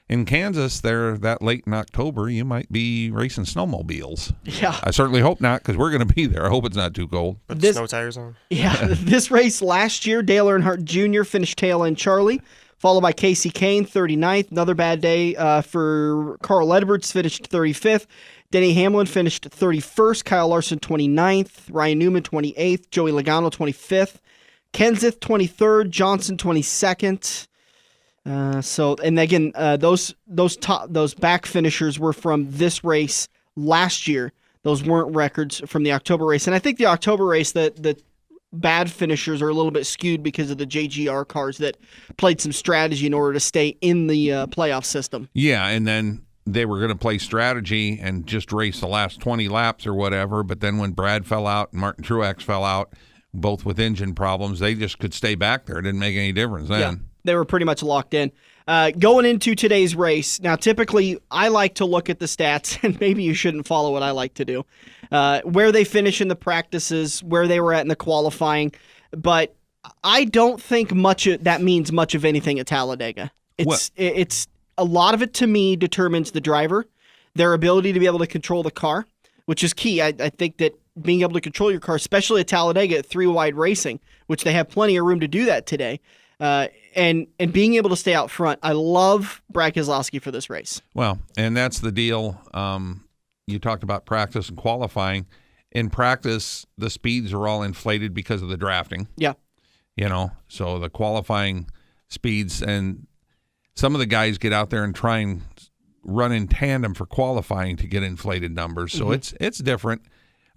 in Kansas, that late in October, you might be racing snowmobiles. Yeah. I certainly hope not, because we're going to be there. I hope it's not too cold. Put the snow tires on. Yeah. This race last year, Dale Earnhardt Jr. finished tail end Charlie, followed by Casey Kane, 39th. Another bad day for Carl Edwards, finished 35th. Denny Hamlin finished 31st. Kyle Larson, 29th. Ryan Newman, 28th. Joey Logano, 25th. Kenseth, 23rd. Johnson, 22nd. And again, those back finishers were from this race last year. Those weren't records from the October race. And I think the October race, the bad finishers are a little bit skewed because of the JGR cars that played some strategy in order to stay in the playoff system. Yeah, and then they were going to play strategy and just race the last 20 laps or whatever. But then when Brad fell out and Martin Truex fell out, both with engine problems, they just could stay back there. It didn't make any difference then. Yeah. They were pretty much locked in. Going into today's race, now typically I like to look at the stats, and maybe you shouldn't follow what I like to do, where they finish in the practices, where they were at in the qualifying, but I don't think that means much of anything at Talladega. It's a lot of it, to me, determines the driver, their ability to be able to control the car, which is key. I think that being able to control your car, especially at Talladega at 3-wide racing, which they have plenty of room to do that today, and being able to stay out front. I love Brad Keselowski for this race. Well, and that's the deal. You talked about practice and qualifying. In practice, the speeds are all inflated because of the drafting. Yeah. So the qualifying speeds, and some of the guys get out there and try and run in tandem for qualifying to get inflated numbers. So it's different.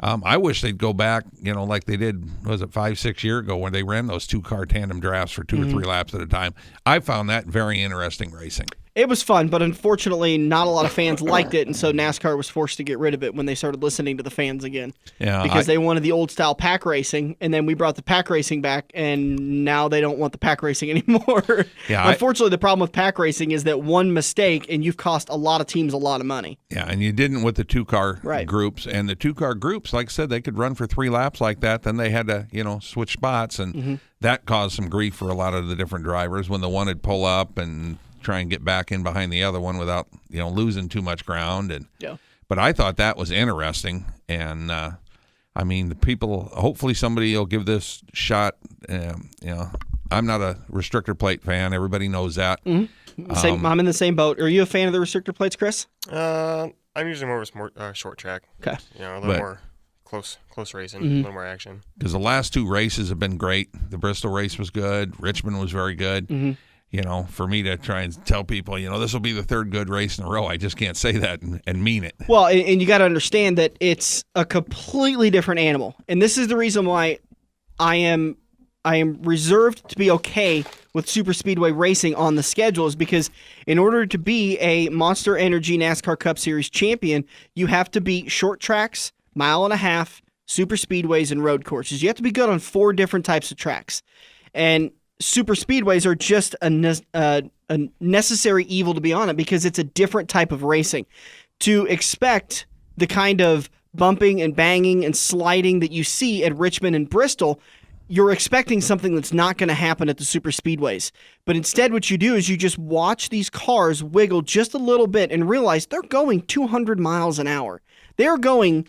I wish they'd go back, like they did, was it 5-6 years ago when they ran those 2-car tandem drafts for 2 or 3 laps at a time. I found that very interesting racing. It was fun, but unfortunately not a lot of fans liked it, and so NASCAR was forced to get rid of it when they started listening to the fans again. Yeah, because they wanted the old-style pack racing, and then we brought the pack racing back, and now they don't want the pack racing anymore. Yeah, unfortunately, the problem with pack racing is that one mistake, and you've cost a lot of teams a lot of money. Yeah, and you didn't with the 2-car groups. And the 2-car groups, like I said, they could run for 3 laps like that. Then they had to, switch spots, and that caused some grief for a lot of the different drivers when the one would pull up and try and get back in behind the other one without losing too much ground. And but I thought that was interesting, and the people, hopefully somebody will give this shot. I'm not a restrictor plate fan, everybody knows that. I'm in the same boat. Are you a fan of the restrictor plates, Chris? I'm usually more of a short track. Okay. A little more close racing, a little more action. Because the last 2 races have been great. The Bristol race was good, Richmond was very good. For me to try and tell people, this will be the 3rd good race in a row, I just can't say that and mean it. Well, and you got to understand that it's a completely different animal. And this is the reason why I am reserved to be okay with Superspeedway racing on the schedule, is because in order to be a Monster Energy NASCAR Cup Series champion, you have to beat short tracks, 1.5 mile, Superspeedways, and road courses. You have to be good on 4 different types of tracks. And super speedways are just a necessary evil to be on it, because it's a different type of racing. To expect the kind of bumping and banging and sliding that you see at Richmond and Bristol, you're expecting something that's not going to happen at the super speedways. But instead what you do is you just watch these cars wiggle just a little bit and realize they're going 200 miles an hour. They're going,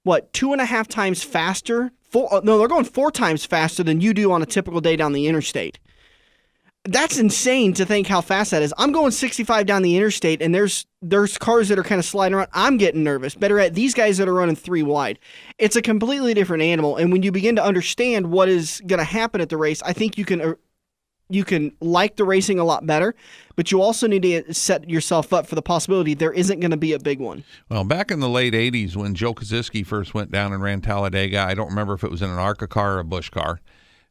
2.5 times faster? They're going 4 times faster than you do on a typical day down the interstate. That's insane to think how fast that is. I'm going 65 down the interstate, and there's cars that are kind of sliding around. I'm getting nervous. Better yet, these guys that are running 3 wide. It's a completely different animal, and when you begin to understand what is going to happen at the race, I think you can like the racing a lot better, but you also need to set yourself up for the possibility there isn't going to be a big one. Well, back in the late 80s when Joe Keselowski first went down and ran Talladega, I don't remember if it was in an ARCA car or a Busch car,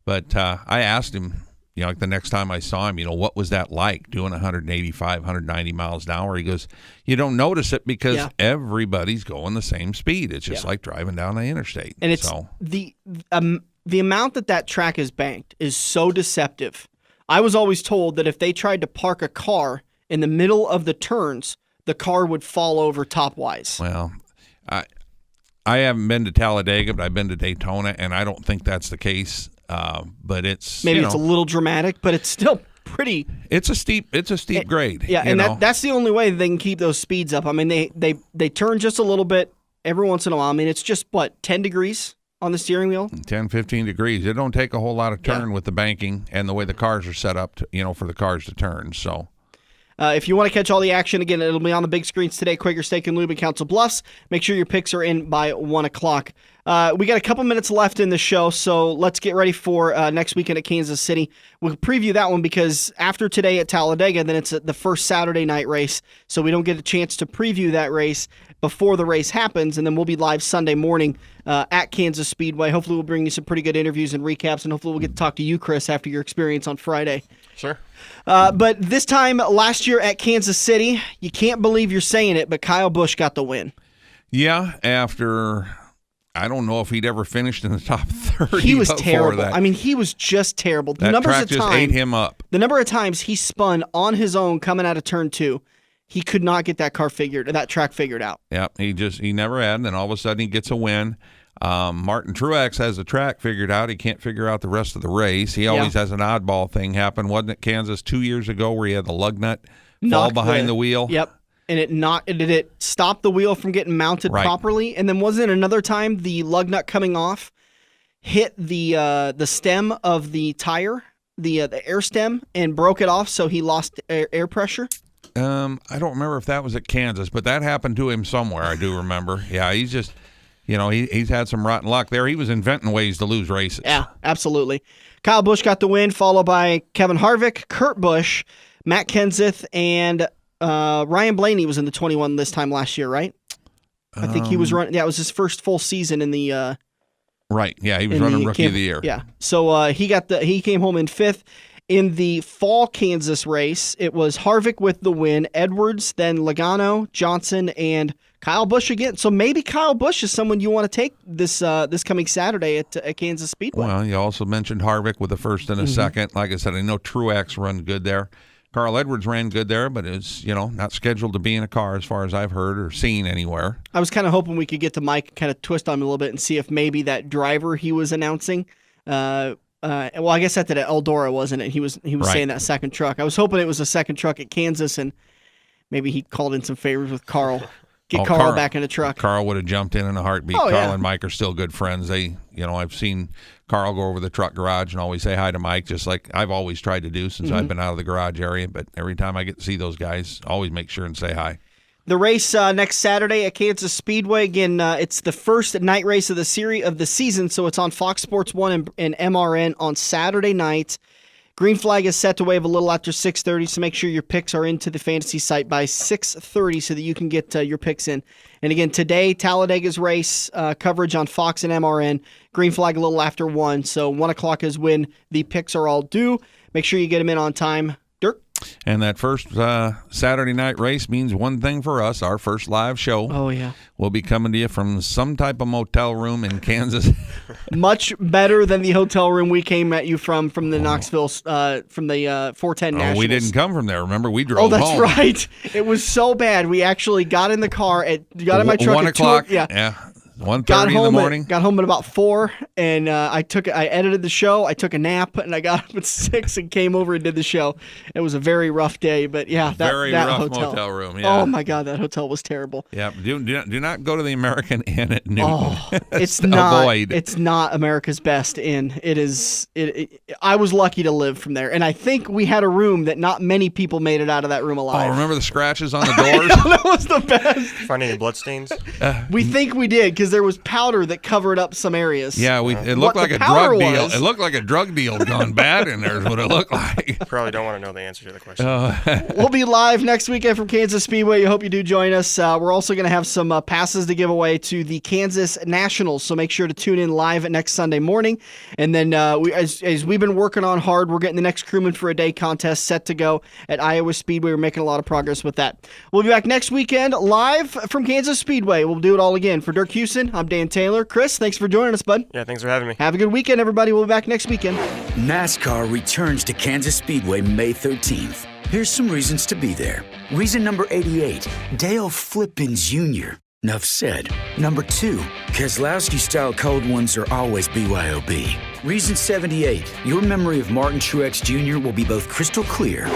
but I asked him, like the next time I saw him, what was that like doing 185, 190 miles an hour? He goes, you don't notice it because everybody's going the same speed. It's just like driving down the interstate. And it's the amount that track is banked is so deceptive. I was always told that if they tried to park a car in the middle of the turns, the car would fall over top-wise. Well, I haven't been to Talladega, but I've been to Daytona, and I don't think that's the case. But it's maybe it's a little dramatic, but it's still pretty. It's a steep grade. Yeah, and that's the only way they can keep those speeds up. I mean, they turn just a little bit every once in a while. I mean, it's just 10 degrees on the steering wheel? 10, 15 degrees. It don't take a whole lot of turn with the banking and the way the cars are set up, for the cars to turn. So, if you want to catch all the action, again, it'll be on the big screens today. Quaker Steak and Lube in Council Bluffs. Make sure your picks are in by 1 o'clock. We got a couple minutes left in the show, so let's get ready for next weekend at Kansas City. We'll preview that one because after today at Talladega, then it's the first Saturday night race, so we don't get a chance to preview that race before the race happens, and then we'll be live Sunday morning at Kansas Speedway. Hopefully we'll bring you some pretty good interviews and recaps, and hopefully we'll get to talk to you, Chris, after your experience on Friday. Sure. But this time last year at Kansas City, you can't believe you're saying it, but Kyle Busch got the win. Yeah, after, I don't know if he'd ever finished in the top 30. He was terrible. I mean, he was just terrible. That track just ate him up. The number of times he spun on his own coming out of turn 2, he could not get that track figured out. Yeah, he never had, and then all of a sudden he gets a win. Martin Truex has the track figured out. He can't figure out the rest of the race. He always has an oddball thing happen. Wasn't it Kansas 2 years ago where he had the lug nut fall behind the wheel? Yep. And it stopped the wheel from getting mounted properly. And then wasn't it another time the lug nut coming off hit the stem of the tire, the air stem, and broke it off, so he lost air pressure? I don't remember if that was at Kansas, but that happened to him somewhere. I do remember. Yeah, he's just, he's had some rotten luck there. He was inventing ways to lose races. Yeah, absolutely. Kyle Busch got the win, followed by Kevin Harvick, Kurt Busch, Matt Kenseth, and Ryan Blaney was in the 21 this time last year, right? I think he was running. Yeah, it was his first full season in the. Right. Yeah, he was running Rookie of the Year. Yeah. So he came home in 5th. In the fall Kansas race, it was Harvick with the win, Edwards, then Logano, Johnson, and Kyle Busch again. So maybe Kyle Busch is someone you want to take this coming Saturday at Kansas Speedway. Well, you also mentioned Harvick with a first and a second. Like I said, I know Truex run good there. Carl Edwards ran good there, but is not scheduled to be in a car as far as I've heard or seen anywhere. I was kind of hoping we could get to Mike, kind of twist on him a little bit and see if maybe that driver he was announcing. Well, I guess that at Eldora, wasn't it? He was right. saying that second truck. I was hoping it was a second truck at Kansas, and maybe he called in some favors with Carl. Get Carl back in the truck. Carl would have jumped in a heartbeat. Carl and Mike are still good friends. They, I've seen Carl go over the truck garage and always say hi to Mike, just like I've always tried to do since I've been out of the garage area. But every time I get to see those guys, always make sure and say hi. The race next Saturday at Kansas Speedway. Again, it's the first night race of the season, so it's on Fox Sports 1 and MRN on Saturday night. Green flag is set to wave a little after 6:30, so make sure your picks are into the fantasy site by 6:30 so that you can get your picks in. And again, today, Talladega's race coverage on Fox and MRN. Green flag a little after 1, so 1 o'clock is when the picks are all due. Make sure you get them in on time. Dirk? And that first Saturday night race means one thing for us, our first live show. Oh, yeah. We'll be coming to you from some type of motel room in Kansas. Much better than the hotel room we came at you from the Knoxville, from the 410 Nationals. We didn't come from there. Remember, we drove home. Oh, that's right. It was so bad. We actually got in the car, got in my truck 1 at o'clock. 2. Yeah. 1:30 in the morning. Got home at about 4, and I edited the show. I took a nap, and I got up at 6 and came over and did the show. It was a very rough day, but that rough hotel. Motel room. Yeah. Oh my God, that hotel was terrible. Yeah, do not go to the American Inn at Newton. Oh, it's not. Avoid. It's not America's best inn. It is. I was lucky to live from there, and I think we had a room that not many people made it out of that room alive. Oh, remember the scratches on the doors? That was the best. Finding any bloodstains? We think we did because there was powder that covered up some areas. Yeah, it looked like a drug deal. It looked like a drug deal gone bad in there is what it looked like. Probably don't want to know the answer to the question. We'll be live next weekend from Kansas Speedway. I hope you do join us. We're also going to have some passes to give away to the Kansas Nationals, so make sure to tune in live next Sunday morning. And then as we've been working on hard, we're getting the next Crewman for a Day contest set to go at Iowa Speedway. We're making a lot of progress with that. We'll be back next weekend live from Kansas Speedway. We'll do it all again. For Dirk Houston, I'm Dan Taylor. Chris, thanks for joining us, bud. Yeah, thanks for having me. Have a good weekend, everybody. We'll be back next weekend. NASCAR returns to Kansas Speedway May 13th. Here's some reasons to be there. Reason number 88, Dale Flippins Jr. Enough said. Number 2, Keselowski-style cold ones are always BYOB. Reason 78, your memory of Martin Truex Jr. will be both crystal clear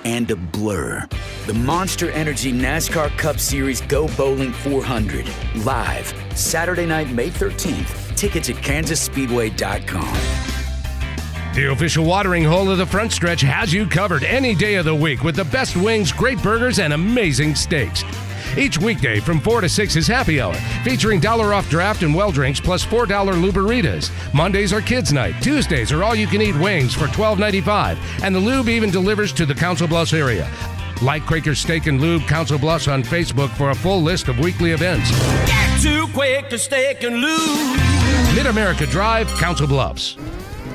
and a blur. The Monster Energy NASCAR Cup Series Go Bowling 400. Live, Saturday night, May 13th. Tickets at kansasspeedway.com. The official watering hole of the Front Stretch has you covered any day of the week with the best wings, great burgers, and amazing steaks. Each weekday from 4 to 6 is happy hour, featuring $1 off draft and well drinks plus $4 Luberitas. Mondays are kids' night. Tuesdays are all-you-can-eat wings for $12.95, and the lube even delivers to the Council Bluffs area. Like Quaker Steak and Lube Council Bluffs on Facebook for a full list of weekly events. Get to Quaker Steak and Lube. Mid-America Drive, Council Bluffs.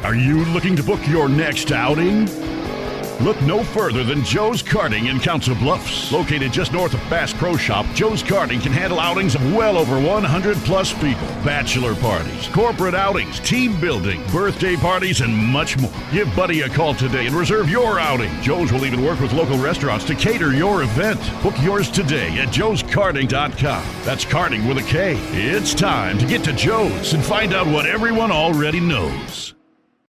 Are you looking to book your next outing? Look no further than Joe's Karting in Council Bluffs. Located just north of Bass Pro Shop, Joe's Karting can handle outings of well over 100 plus people. Bachelor parties, corporate outings, team building, birthday parties, and much more. Give Buddy a call today and reserve your outing. Joe's will even work with local restaurants to cater your event. Book yours today at joeskarting.com. That's karting with a K. It's time to get to Joe's and find out what everyone already knows.